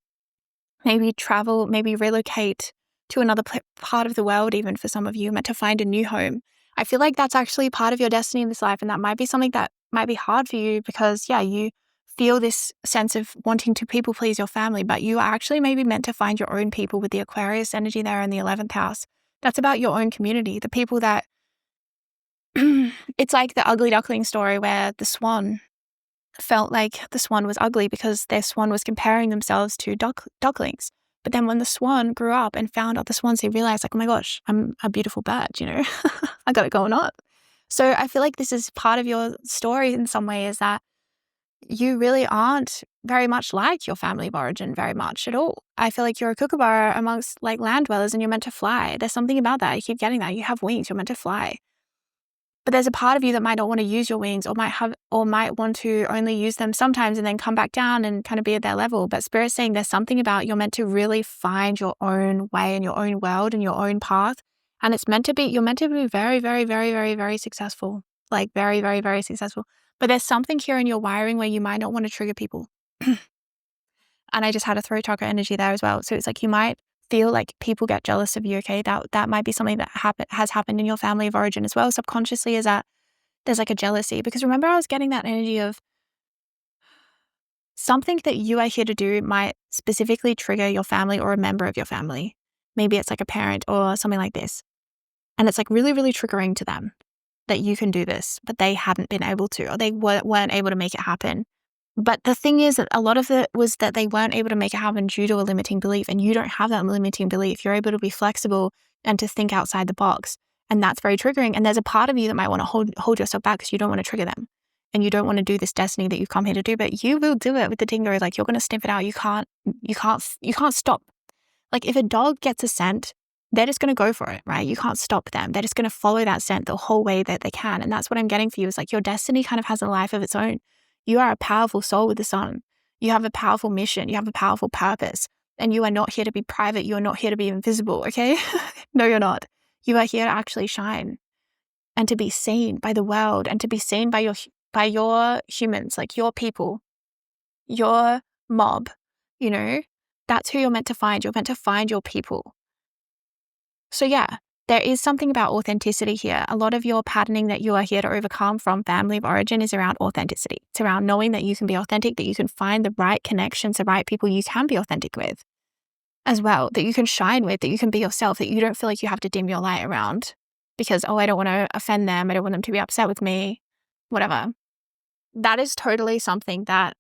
Maybe travel, maybe relocate to another part of the world, even for some of you, meant to find a new home. I feel like that's actually part of your destiny in this life, and that might be something that might be hard for you because, yeah, you feel this sense of wanting to people please your family, but you are actually maybe meant to find your own people with the Aquarius energy there in the 11th house. That's about your own community, the people that it's like the ugly duckling story where the swan felt like the swan was ugly because their swan was comparing themselves to ducklings. But then when the swan grew up and found other swans, he realized like, oh my gosh, I'm a beautiful bird, I got it going on. So I feel like this is part of your story in some way, is that you really aren't very much like your family of origin very much at all. I feel like you're a kookaburra amongst like land dwellers and you're meant to fly. There's something about that. You keep getting that. You have wings. You're meant to fly. But there's a part of you that might not want to use your wings or might want to only use them sometimes and then come back down and kind of be at their level. But Spirit's saying there's something about you're meant to really find your own way and your own world and your own path. And you're meant to be very, very, very, very, very successful. Like very, very, very successful. But there's something here in your wiring where you might not want to trigger people. And I just had a throat chakra energy there as well. So it's like you might feel like people get jealous of you, okay? That might be something that has happened in your family of origin as well. Subconsciously, is that there's like a jealousy. Because remember, I was getting that energy of something that you are here to do might specifically trigger your family or a member of your family. Maybe it's like a parent or something like this. And it's like really, really triggering to them that you can do this, but they haven't been able to, or they weren't able to make it happen. But the thing is that a lot of it was that they weren't able to make it happen due to a limiting belief, and you don't have that limiting belief. You're able to be flexible and to think outside the box, and that's very triggering. And there's a part of you that might want to hold yourself back because you don't want to trigger them, and you don't want to do this destiny that you've come here to do. But you will do it with the dingo. Like you're going to sniff it out. You can't stop. Like if a dog gets a scent, they're just going to go for it, right? You can't stop them. They're just going to follow that scent the whole way that they can. And that's what I'm getting for you, is like your destiny kind of has a life of its own. You are a powerful soul with the sun. You have a powerful mission. You have a powerful purpose. And you are not here to be private. You are not here to be invisible, okay? No, you're not. You are here to actually shine and to be seen by the world and to be seen by your humans, like your people, your mob, That's who you're meant to find. You're meant to find your people. So yeah, there is something about authenticity here. A lot of your patterning that you are here to overcome from family of origin is around authenticity. It's around knowing that you can be authentic, that you can find the right connections, the right people you can be authentic with as well, that you can shine with, that you can be yourself, that you don't feel like you have to dim your light around because, I don't want to offend them. I don't want them to be upset with me, whatever. That is totally something that,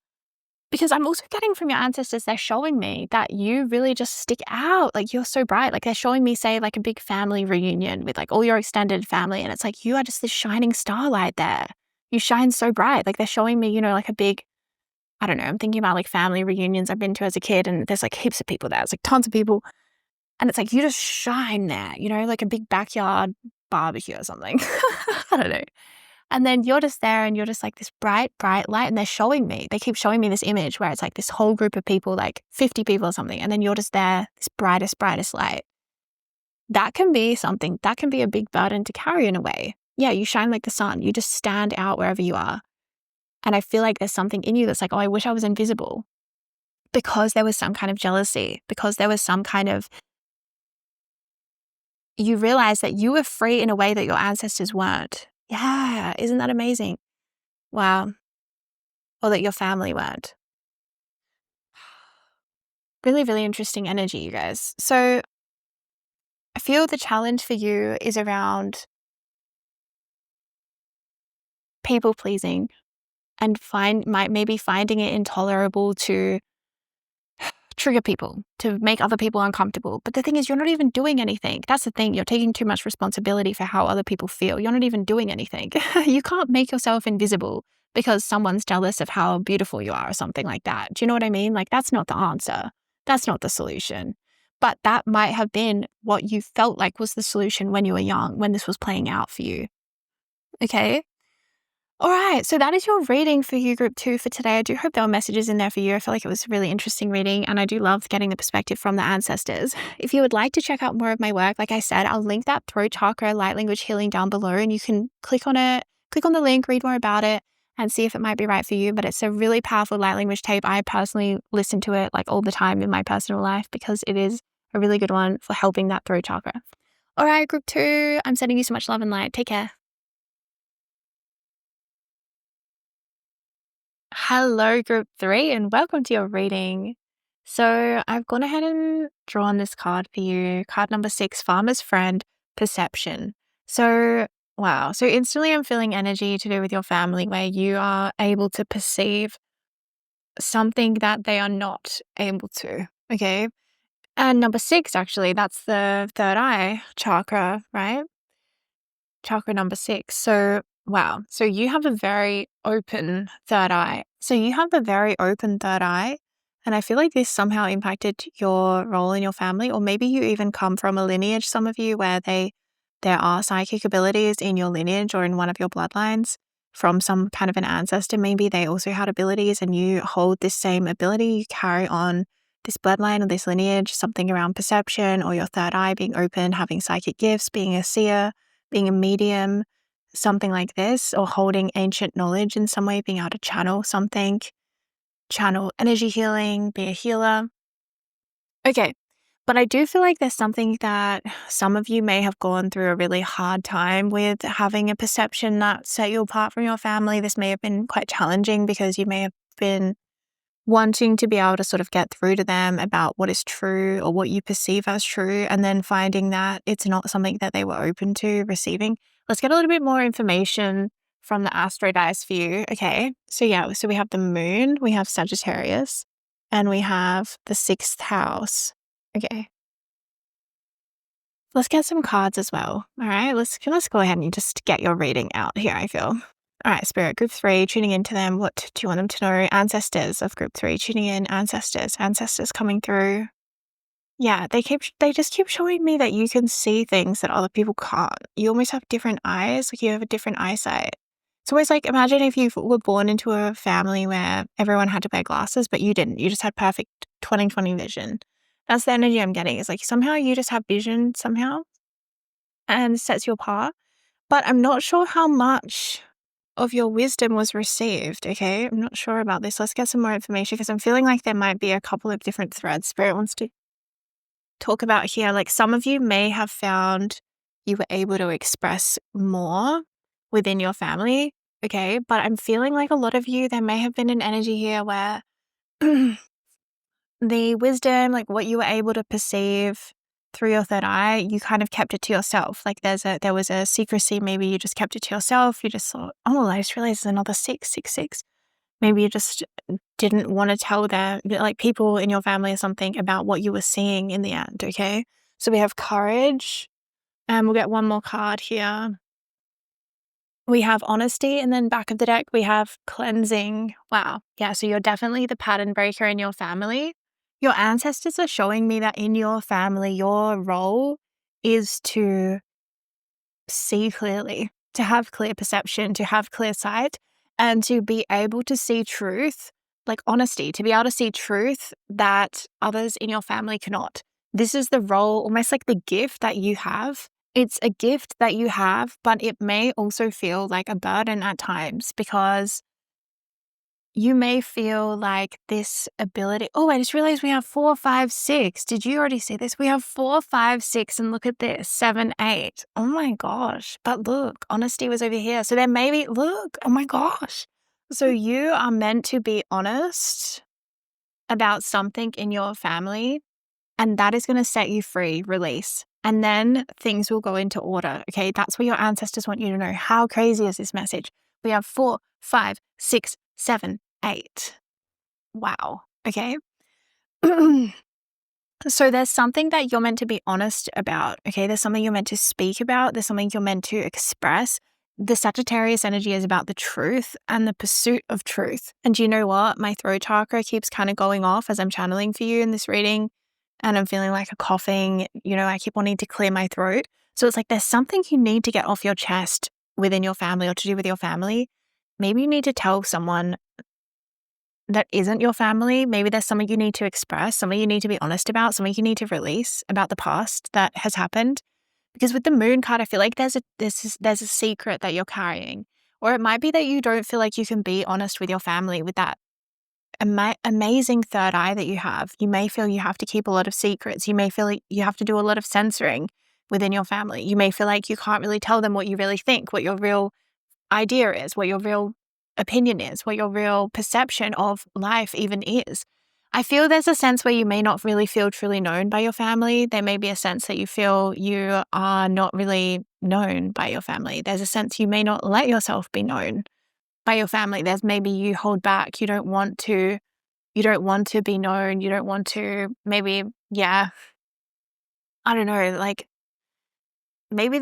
because I'm also getting from your ancestors, they're showing me that you really just stick out. Like you're so bright. Like they're showing me, say, like a big family reunion with like all your extended family. And it's like, you are just this shining starlight there. You shine so bright. Like they're showing me, like a big, I don't know, I'm thinking about like family reunions I've been to as a kid, and there's like heaps of people there. It's like tons of people. And it's like, you just shine there, like a big backyard barbecue or something. I don't know. And then you're just there and you're just like this bright, bright light. And they keep showing me this image where it's like this whole group of people, like 50 people or something. And then you're just there, this brightest, brightest light. That can be something, that can be a big burden to carry in a way. Yeah, you shine like the sun. You just stand out wherever you are. And I feel like there's something in you that's like, I wish I was invisible, because there was some kind of jealousy, because there was some kind of, you realize that you were free in a way that your ancestors weren't. Yeah, isn't that amazing? Wow. Or that your family weren't. Really, really interesting energy, you guys. So I feel the challenge for you is around people pleasing and maybe finding it intolerable to trigger people, to make other people uncomfortable. But the thing is, you're not even doing anything. That's the thing. You're taking too much responsibility for how other people feel. You're not even doing anything. You can't make yourself invisible because someone's jealous of how beautiful you are or something like that. Do you know what I mean? Like, that's not the answer. That's not the solution. but that might have been what you felt like was the solution when you were young, when this was playing out for you. Okay. All right, so that is your reading for you, group 2, for today. I do hope there were messages in there for you. I feel like it was a really interesting reading, and I do love getting the perspective from the ancestors. If you would like to check out more of my work, like I said, I'll link that throat chakra light language healing down below, and you can click on it, click on the link, read more about it, and see if it might be right for you. But it's a really powerful light language tape. I personally listen to it like all the time in my personal life because it is a really good one for helping that throat chakra. All right, group 2, I'm sending you so much love and light. Take care. Hello, group 3, and welcome to your reading. So I've gone ahead and drawn this card for you. Card number 6, Farmer's Friend, Perception. So, wow. So instantly I'm feeling energy to do with your family where you are able to perceive something that they are not able to. Okay. And number 6, actually, that's the third eye chakra, right? Chakra number 6. So, wow. So you have a very open third eye. And I feel like this somehow impacted your role in your family, or maybe you even come from a lineage, some of you, where there are psychic abilities in your lineage or in one of your bloodlines from some kind of an ancestor. Maybe they also had abilities and you hold this same ability. You carry on this bloodline or this lineage, something around perception or your third eye being open, having psychic gifts, being a seer, being a medium, something like this, or holding ancient knowledge in some way, being able to channel something, channel energy healing, be a healer. Okay. But I do feel like there's something that some of you may have gone through a really hard time with having a perception that set you apart from your family. This may have been quite challenging because you may have been wanting to be able to sort of get through to them about what is true or what you perceive as true, and then finding that it's not something that they were open to receiving. Let's get a little bit more information from the astro dice for you. Okay, so we have the moon, we have Sagittarius, and we have the 6th house. Okay, let's get some cards as well. All right, let's go ahead and just get your reading out here, I feel. All right, Spirit, group 3, tuning into them. What do you want them to know? Ancestors of group 3, tuning in. Ancestors coming through. Yeah, they just keep showing me that you can see things that other people can't. You almost have different eyes, like you have a different eyesight. It's always like, imagine if you were born into a family where everyone had to wear glasses, but you didn't. You just had perfect 20/20 vision. That's the energy I'm getting. It's like somehow you just have vision somehow and sets you apart. But I'm not sure how much of your wisdom was received, okay? I'm not sure about this. Let's get some more information because I'm feeling like there might be a couple of different threads Spirit wants to talk about here. Like some of you may have found you were able to express more within your family, okay? But I'm feeling like a lot of you, there may have been an energy here where the wisdom, like what you were able to perceive through your third eye, you kind of kept it to yourself. Like there was a secrecy. Maybe you just kept it to yourself. You just thought, oh, I just realized there's another 666. Maybe you just didn't want to tell them, like people in your family or something, about what you were seeing in the end. Okay. So we have courage, and we'll get one more card here. We have honesty, and then back of the deck, we have cleansing. Wow. Yeah. So you're definitely the pattern breaker in your family. Your ancestors are showing me that in your family, your role is to see clearly, to have clear perception, to have clear sight, and to be able to see truth, like honesty, to be able to see truth that others in your family cannot. This is the role, almost like the gift that you have. It's a gift that you have, but it may also feel like a burden at times because you may feel like this ability. Oh, I just realized we have 4, 5, 6. Did you already see this? We have 4, 5, 6, and look at this, 7, 8. Oh my gosh. But look, honesty was over here. So there may be, look, oh my gosh. So you are meant to be honest about something in your family, and that is going to set you free, release. And then things will go into order. Okay. That's what your ancestors want you to know. How crazy is this message? We have 4, 5, 6, 7, 8. Wow. Okay. So there's something that you're meant to be honest about. Okay. There's something you're meant to speak about. There's something you're meant to express. The Sagittarius energy is about the truth and the pursuit of truth. And do you know what? My throat chakra keeps kind of going off as I'm channeling for you in this reading. and I'm feeling like a coughing, I keep wanting to clear my throat. So it's like there's something you need to get off your chest within your family or to do with your family. Maybe you need to tell someone that isn't your family. Maybe there's something you need to express, something you need to be honest about, something you need to release about the past that has happened. Because with the moon card, I feel like there's a secret that you're carrying. Or it might be that you don't feel like you can be honest with your family with that amazing third eye that you have. You may feel you have to keep a lot of secrets. You may feel like you have to do a lot of censoring within your family. You may feel like you can't really tell them what you really think, what your real idea is, what your real opinion is, what your real perception of life even is. I feel there's a sense where you may not really feel truly known by your family. There may be a sense that you feel you are not really known by your family. There's a sense you may not let yourself be known by your family. There's maybe you hold back. You don't want to be known. You don't want to maybe, I don't know, like maybe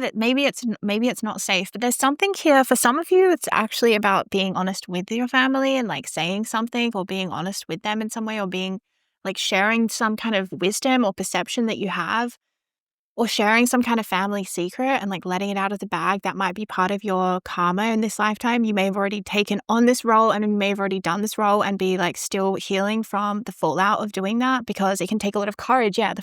it's not safe, but there's something here for some of you. It's actually about being honest with your family and like saying something or being honest with them in some way, or being like sharing some kind of wisdom or perception that you have, or sharing some kind of family secret and like letting it out of the bag. That might be part of your karma in this lifetime. You may have already taken on this role and you may have already done this role and be like still healing from the fallout of doing that, because it can take a lot of courage. Yeah, the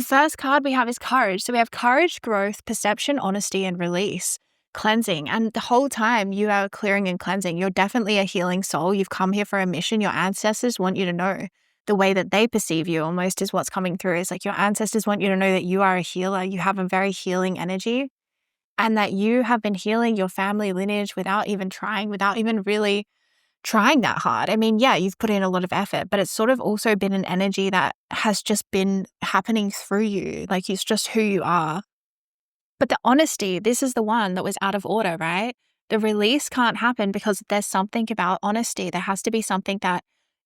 first card we have is courage. So we have courage, growth, perception, honesty, and release, cleansing. And the whole time you are clearing and cleansing, you're definitely a healing soul. You've come here for a mission. Your ancestors want you to know the way that they perceive you almost is what's coming through. Is like your ancestors want you to know that you are a healer. You have a very healing energy, and that you have been healing your family lineage without even trying, without even really trying that hard. I mean, yeah, you've put in a lot of effort, but it's sort of also been an energy that has just been happening through you. Like it's just who you are. But the honesty, this is the one that was out of order, right? The release can't happen because there's something about honesty. There has to be something that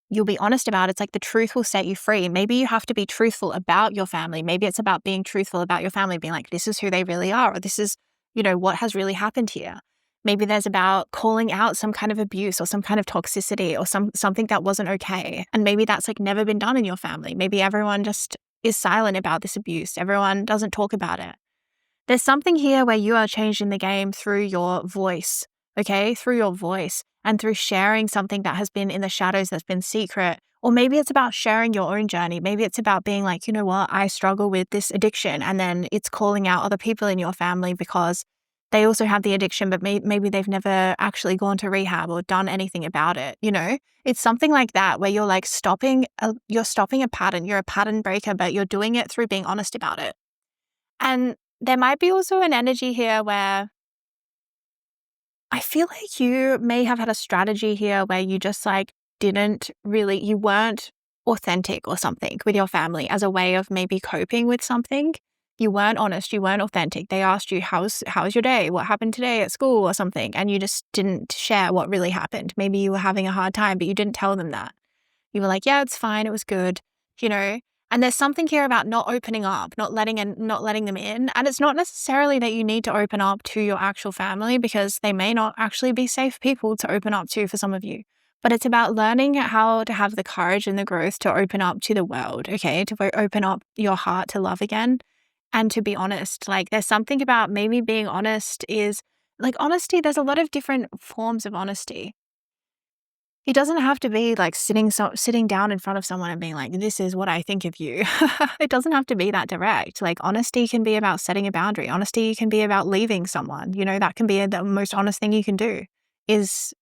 you'll be honest about. It's like the truth will set you free. Maybe you have to be truthful about your family. Maybe it's about being truthful about your family, being like, this is who they really are, or this is, what has really happened here. Maybe there's about calling out some kind of abuse or some kind of toxicity or something that wasn't okay. And maybe that's like never been done in your family. Maybe everyone just is silent about this abuse. Everyone doesn't talk about it. There's something here where you are changing the game through your voice, okay? Through your voice and through sharing something that has been in the shadows, that's been secret. Or maybe it's about sharing your own journey. Maybe it's about being like, you know what, I struggle with this addiction. And then it's calling out other people in your family because they also have the addiction, but maybe they've never actually gone to rehab or done anything about it. It's something like that where you're like you're stopping a pattern. You're a pattern breaker, but you're doing it through being honest about it. And there might be also an energy here where I feel like you may have had a strategy here where you just like you weren't authentic or something with your family as a way of maybe coping with something. You weren't honest, you weren't authentic. They asked you, how's your day? What happened today at school or something? And you just didn't share what really happened. Maybe you were having a hard time, but you didn't tell them that. You were like, yeah, it's fine. It was good, And there's something here about not opening up, not letting them in. And it's not necessarily that you need to open up to your actual family, because they may not actually be safe people to open up to for some of you. But it's about learning how to have the courage and the growth to open up to the world, okay? To open up your heart to love again and to be honest. Like there's something about maybe being honest is like honesty. There's a lot of different forms of honesty. It doesn't have to be like sitting down in front of someone and being like, this is what I think of you. It doesn't have to be that direct. Like honesty can be about setting a boundary. Honesty can be about leaving someone. That can be the most honest thing you can do is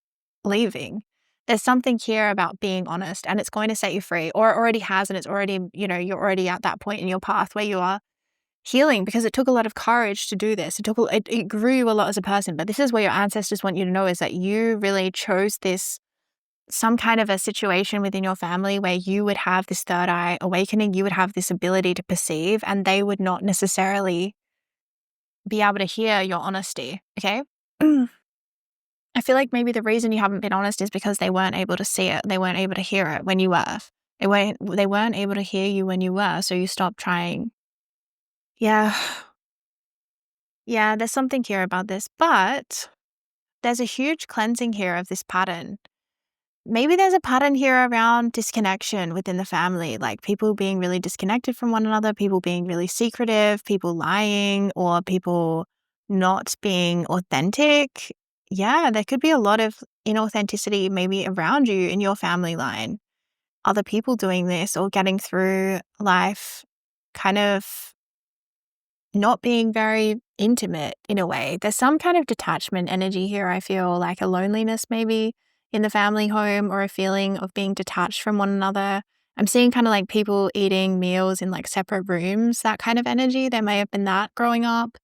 leaving. There's something here about being honest, and it's going to set you free, or it already has, and it's already, you're already at that point in your path where you are healing, because it took a lot of courage to do this. It grew you a lot as a person, but this is where your ancestors want you to know, is that you really chose some kind of a situation within your family where you would have this third eye awakening, you would have this ability to perceive, and they would not necessarily be able to hear your honesty, okay? I feel like maybe the reason you haven't been honest is because they weren't able to see it. They weren't able to hear it when you were. They weren't able to hear you when you were, so you stopped trying. Yeah. Yeah, there's something here about this, but there's a huge cleansing here of this pattern. maybe there's a pattern here around disconnection within the family, like people being really disconnected from one another, people being really secretive, people lying, or people not being authentic. Yeah, there could be a lot of inauthenticity maybe around you in your family line. Other people doing this or getting through life kind of not being very intimate in a way. There's some kind of detachment energy here, I feel, like a loneliness maybe in the family home, or a feeling of being detached from one another. I'm seeing kind of like people eating meals in like separate rooms, that kind of energy. There may have been that growing up.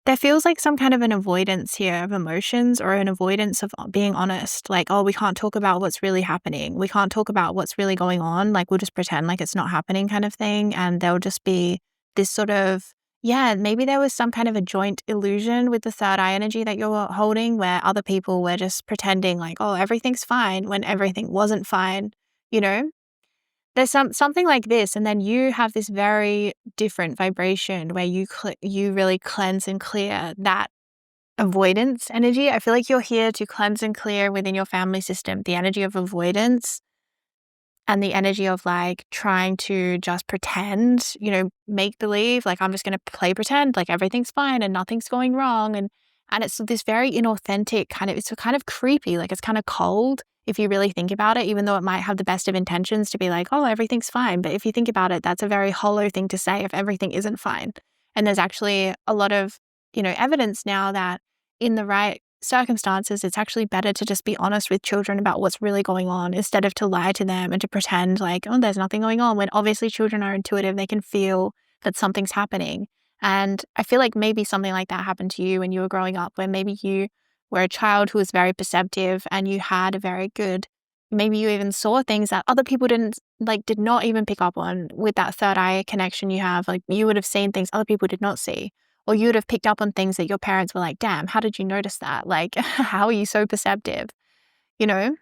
There feels like some kind of an avoidance here of emotions, or an avoidance of being honest. Like, oh, we can't talk about what's really happening. We can't talk about what's really going on. Like, we'll just pretend like it's not happening kind of thing. And there'll just be this sort of, yeah, maybe there was some kind of a joint illusion with the third eye energy that you're holding, where other people were just pretending like, oh, everything's fine when everything wasn't fine, you know? There's something like this, and then you have this very different vibration where you really cleanse and clear that avoidance energy. I feel like you're here to cleanse and clear within your family system the energy of avoidance and the energy of like trying to just pretend, make believe, like I'm just going to play pretend, like everything's fine and nothing's going wrong. And it's this very inauthentic kind of, it's kind of creepy, like it's kind of cold if you really think about it, even though it might have the best of intentions to be like, oh, everything's fine. But if you think about it, that's a very hollow thing to say if everything isn't fine. And there's actually a lot of, evidence now that in the right circumstances, it's actually better to just be honest with children about what's really going on, instead of to lie to them and to pretend like, oh, there's nothing going on, when obviously children are intuitive. They can feel that something's happening. And I feel like maybe something like that happened to you when you were growing up, where maybe you were a child who was very perceptive and you had a very good, maybe you even saw things that other people did not even pick up on with that third eye connection you have. Like you would have seen things other people did not see. Or you would have picked up on things that your parents were like, damn, how did you notice that? Like, how are you so perceptive? You know?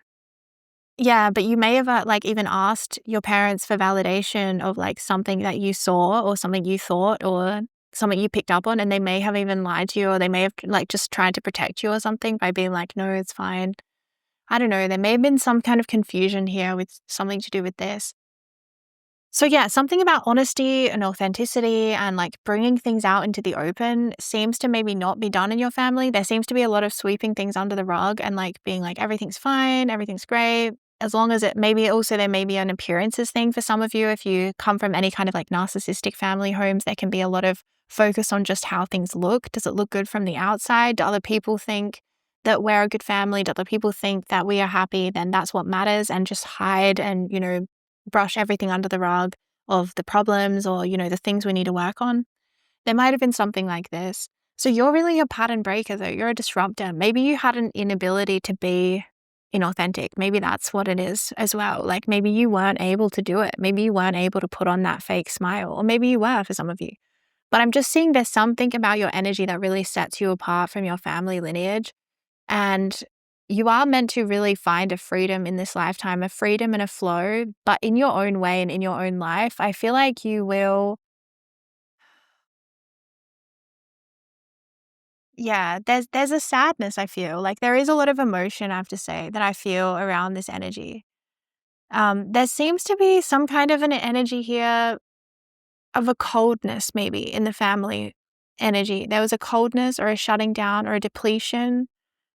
Yeah, but you may have even asked your parents for validation of like something that you saw, or something you thought, or something you picked up on, and they may have even lied to you, or they may have like just tried to protect you or something by being like, no, it's fine. I don't know. There may have been some kind of confusion here with something to do with this. So yeah, something about honesty and authenticity and like bringing things out into the open seems to maybe not be done in your family. There seems to be a lot of sweeping things under the rug and like being like, everything's fine, everything's great. As long as there may be an appearances thing for some of you. If you come from any kind of like narcissistic family homes, there can be a lot of focus on just how things look. Does it look good from the outside? Do other people think that we're a good family? Do other people think that we are happy? Then that's what matters, and just hide and, brush everything under the rug of the problems, or, the things we need to work on. There might have been something like this. So you're really a pattern breaker though. You're a disruptor. Maybe you had an inability to be inauthentic. Maybe that's what it is as well. Like maybe you weren't able to do it. Maybe you weren't able to put on that fake smile, or maybe you were for some of you. But I'm just seeing there's something about your energy that really sets you apart from your family lineage. And you are meant to really find a freedom in this lifetime, a freedom and a flow, but in your own way and in your own life. I feel like you will, yeah, there's a sadness, I feel. Like there is a lot of emotion, I have to say, that I feel around this energy. There seems to be some kind of an energy here of a coldness maybe in the family energy. There was a coldness or a shutting down or a depletion,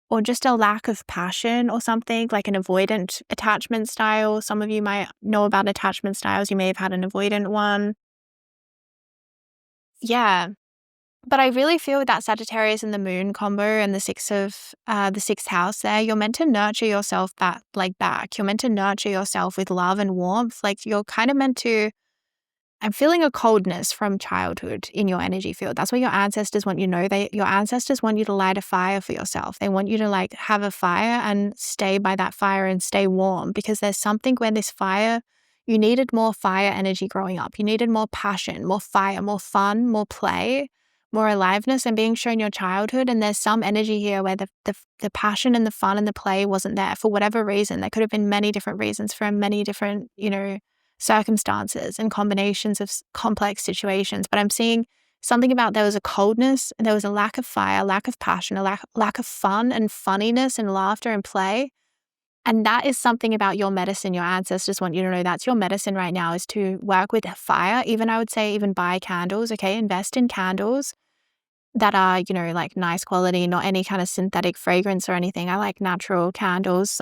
or just a lack of passion or something, like an avoidant attachment style. Some of you might know about attachment styles. You may have had an avoidant one. Yeah. But I really feel with that Sagittarius and the moon combo and the sixth house there, you're meant to nurture yourself back. You're meant to nurture yourself with love and warmth. Like you're kind of meant to, I'm feeling a coldness from childhood in your energy field. That's what your ancestors want you to know. Your ancestors want you to light a fire for yourself. They want you to like have a fire and stay by that fire and stay warm, because there's something where this fire, you needed more fire energy growing up. You needed more passion, more fire, more fun, more play, more aliveness, and being shown your childhood. And there's some energy here where the passion and the fun and the play wasn't there for whatever reason. There could have been many different reasons for many different, circumstances and combinations of complex situations. But I'm seeing something about there was a coldness, and there was a lack of fire, lack of passion, a lack of fun and funniness and laughter and play. And that is something about your medicine. Your ancestors want you to know that's your medicine right now, is to work with fire. Even, I would say, even buy candles, okay? Invest in candles that are, like nice quality, not any kind of synthetic fragrance or anything. I like natural candles,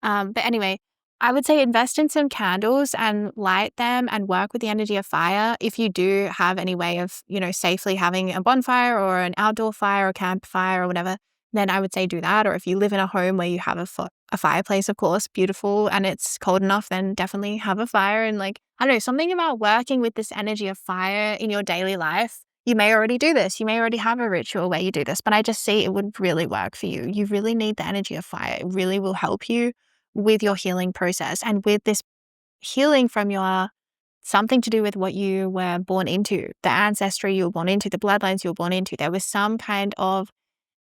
but anyway, I would say invest in some candles and light them and work with the energy of fire. If you do have any way of, safely having a bonfire or an outdoor fire or campfire or whatever, then I would say do that. Or if you live in a home where you have a fireplace, of course, beautiful, and it's cold enough, then definitely have a fire. And I don't know, something about working with this energy of fire in your daily life. You may already do this. You may already have a ritual where you do this, but I just see it would really work for you. You really need the energy of fire. It really will help you with your healing process and with this healing from your something to do with what you were born into, the ancestry you were born into, the bloodlines you were born into. There was some kind of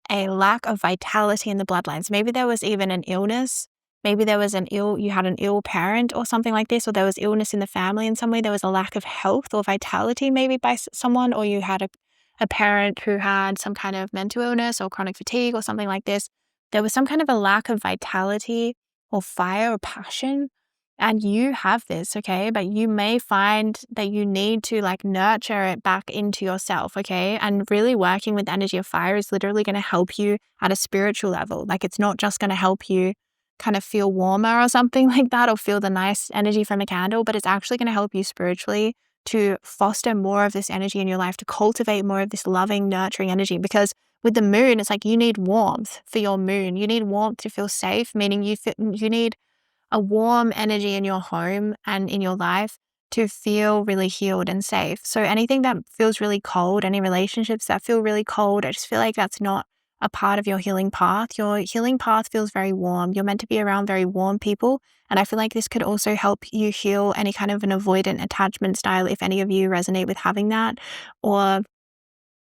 a lack of vitality in the bloodlines. Maybe there was even an illness. Maybe there was you had an ill parent or something like this, or there was illness in the family in some way. There was a lack of health or vitality maybe by someone, or you had a parent who had some kind of mental illness or chronic fatigue or something like this. There was some kind of a lack of vitality or fire or passion, and you have this, okay? But you may find that you need to nurture it back into yourself, okay? And really working with the energy of fire is literally going to help you at a spiritual level. It's not just going to help you kind of feel warmer or something like that, or feel the nice energy from a candle, but it's actually going to help you spiritually to foster more of this energy in your life, to cultivate more of this loving, nurturing energy. Because with the moon, it's you need warmth for your moon. You need warmth to feel safe, meaning you need a warm energy in your home and in your life to feel really healed and safe. So anything that feels really cold, any relationships that feel really cold, I just feel like that's not a part of your healing path. Your healing path feels very warm. You're meant to be around very warm people. And I feel like this could also help you heal any kind of an avoidant attachment style, if any of you resonate with having that, or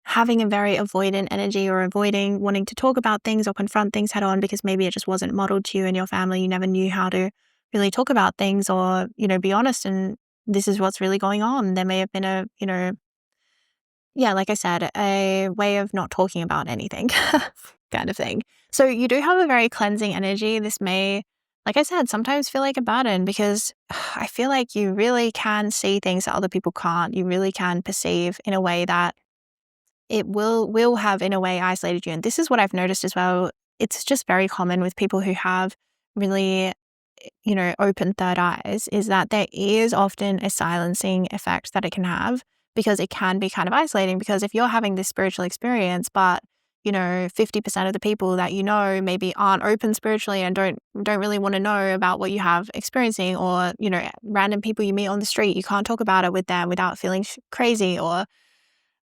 having a very avoidant energy, or avoiding wanting to talk about things or confront things head on because maybe it just wasn't modeled to you in your family. You never knew how to really talk about things or, be honest. And this is what's really going on. There may have been like I said, a way of not talking about anything kind of thing. So you do have a very cleansing energy. This may, like I said, sometimes feel like a burden, because I feel like you really can see things that other people can't. You really can perceive in a way that it will have in a way isolated you. And this is what I've noticed as well. It's just very common with people who have really, open third eyes, is that there is often a silencing effect that it can have, because it can be kind of isolating. Because if you're having this spiritual experience, but 50% of the people that maybe aren't open spiritually and don't really want to know about what you have experiencing, or random people you meet on the street, you can't talk about it with them without feeling crazy, or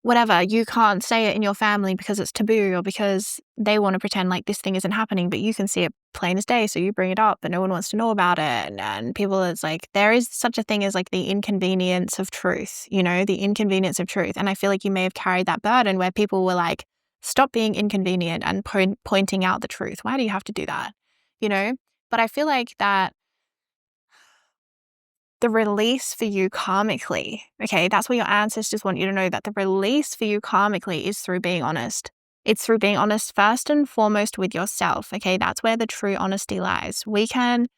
whatever, you can't say it in your family because it's taboo, or because they want to pretend like this thing isn't happening, but you can see it plain as day, so you bring it up, but no one wants to know about it. And people, it's there is such a thing as the inconvenience of truth, the inconvenience of truth. And I feel like you may have carried that burden where people were stop being inconvenient and pointing out the truth. Why do you have to do that? But I feel like that the release for you karmically, okay, that's what your ancestors want you to know, that the release for you karmically is through being honest. It's through being honest first and foremost with yourself, okay? That's where the true honesty lies. We can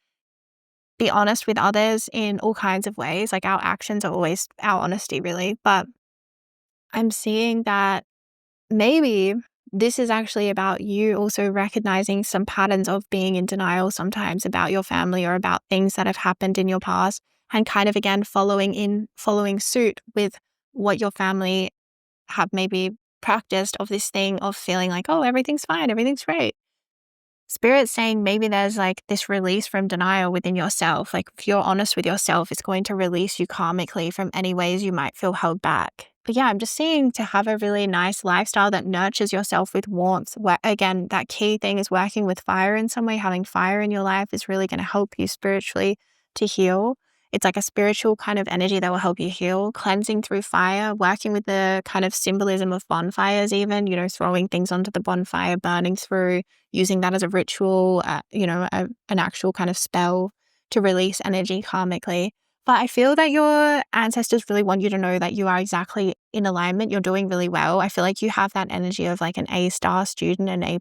be honest with others in all kinds of ways. Our actions are always our honesty, really. But I'm seeing that maybe this is actually about you also recognizing some patterns of being in denial sometimes about your family or about things that have happened in your past, and kind of again following suit with what your family have maybe practiced, of this thing of feeling oh, everything's fine, everything's great. Spirit's saying maybe there's this release from denial within yourself. If you're honest with yourself, it's going to release you karmically from any ways you might feel held back. But yeah, I'm just seeing to have a really nice lifestyle that nurtures yourself with warmth. Where, again, that key thing is working with fire in some way. Having fire in your life is really going to help you spiritually to heal. It's a spiritual kind of energy that will help you heal. Cleansing through fire, working with the kind of symbolism of bonfires even, throwing things onto the bonfire, burning through, using that as a ritual, an actual kind of spell to release energy karmically. But I feel that your ancestors really want you to know that you are exactly in alignment. You're doing really well. I feel like you have that energy of like an A-star student, an A+.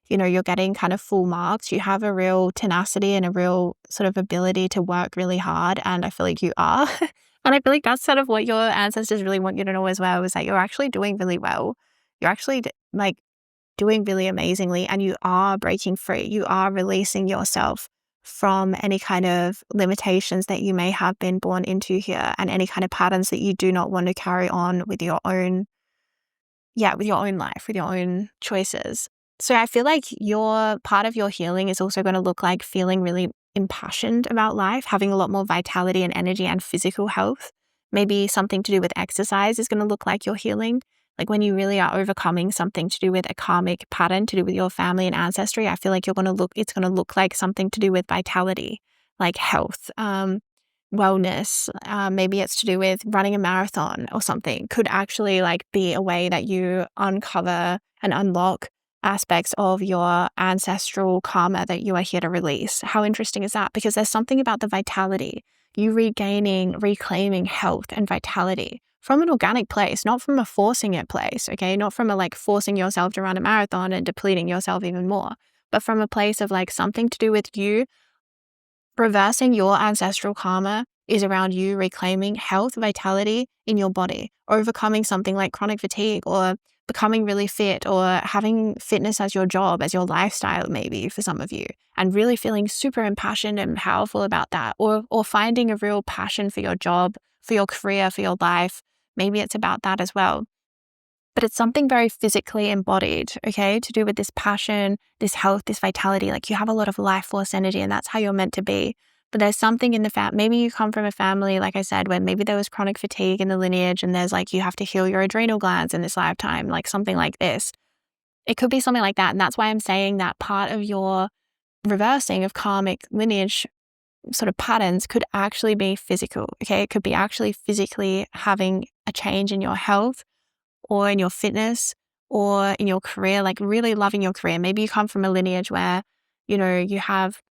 You're getting kind of full marks. You have a real tenacity and a real sort of ability to work really hard. And I feel like you are. And I feel like that's sort of what your ancestors really want you to know as well, is that you're actually doing really well. You're actually like doing really amazingly, and you are breaking free. You are releasing yourself from any kind of limitations that you may have been born into here, and any kind of patterns that you do not want to carry on with your own life, with your own choices. So I feel like your part of your healing is also going to look like feeling really impassioned about life, having a lot more vitality and energy and physical health. Maybe something to do with exercise is going to look like your healing. Like when you really are overcoming something to do with a karmic pattern, to do with your family and ancestry, I feel like it's going to look like something to do with vitality, like health, wellness. Maybe it's to do with running a marathon or something. Could actually like be a way that you uncover and unlock aspects of your ancestral karma that you are here to release. How interesting is that? Because there's something about the vitality, you reclaiming health and vitality from an organic place, not from a forcing it place, okay? Not from a like forcing yourself to run a marathon and depleting yourself even more, but from a place of like something to do with you. Reversing your ancestral karma is around you reclaiming health, vitality in your body, overcoming something like chronic fatigue, or becoming really fit, or having fitness as your job, as your lifestyle, maybe for some of you, and really feeling super impassioned and powerful about that, or finding a real passion for your job, for your career, for your life. Maybe it's about that as well. But it's something very physically embodied, okay, to do with this passion, this health, this vitality. Like you have a lot of life force energy, and that's how you're meant to be. But there's something in the maybe you come from a family, like I said, where maybe there was chronic fatigue in the lineage, and there's like, you have to heal your adrenal glands in this lifetime, like something like this. It could be something like that. And that's why I'm saying that part of your reversing of karmic lineage sort of patterns could actually be physical, okay? It could be actually physically having a change in your health, or in your fitness, or in your career, like really loving your career. Maybe you come from a lineage where, you have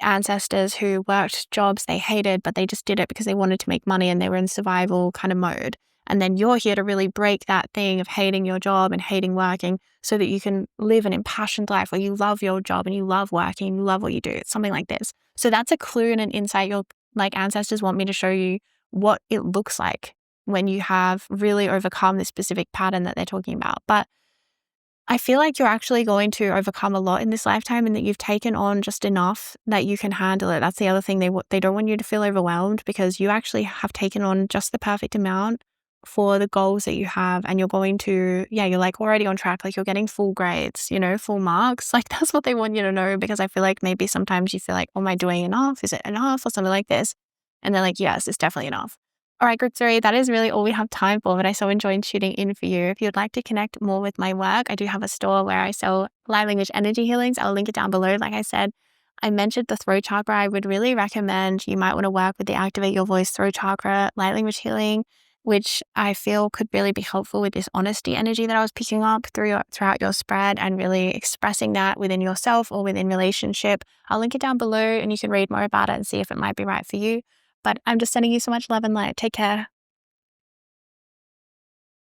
ancestors who worked jobs they hated, but they just did it because they wanted to make money and they were in survival kind of mode. And then you're here to really break that thing of hating your job and hating working, so that you can live an impassioned life where you love your job and you love working, you love what you do. It's something like this. So that's a clue and an insight. Your like ancestors want me to show you what it looks like when you have really overcome this specific pattern that they're talking about. But I feel like you're actually going to overcome a lot in this lifetime, and that you've taken on just enough that you can handle it. That's the other thing. They don't want you to feel overwhelmed, because you actually have taken on just the perfect amount for the goals that you have. And you're going to, you're like already on track. Like you're getting full grades, full marks. Like that's what they want you to know, because I feel like maybe sometimes you feel like, oh, am I doing enough? Is it enough? Or something like this. And they're like, yes, it's definitely enough. All right, group 3, that is really all we have time for, but I so enjoyed shooting in for you. If you'd like to connect more with my work, I do have a store where I sell live language energy healings. I'll link it down below. Like I said, I mentioned the throat chakra. I would really recommend you might want to work with the Activate Your Voice throat chakra light language healing, which I feel could really be helpful with this honesty energy that I was picking up throughout your spread, and really expressing that within yourself or within relationship. I'll link it down below, and you can read more about it and see if it might be right for you. But I'm just sending you so much love and light. Take care.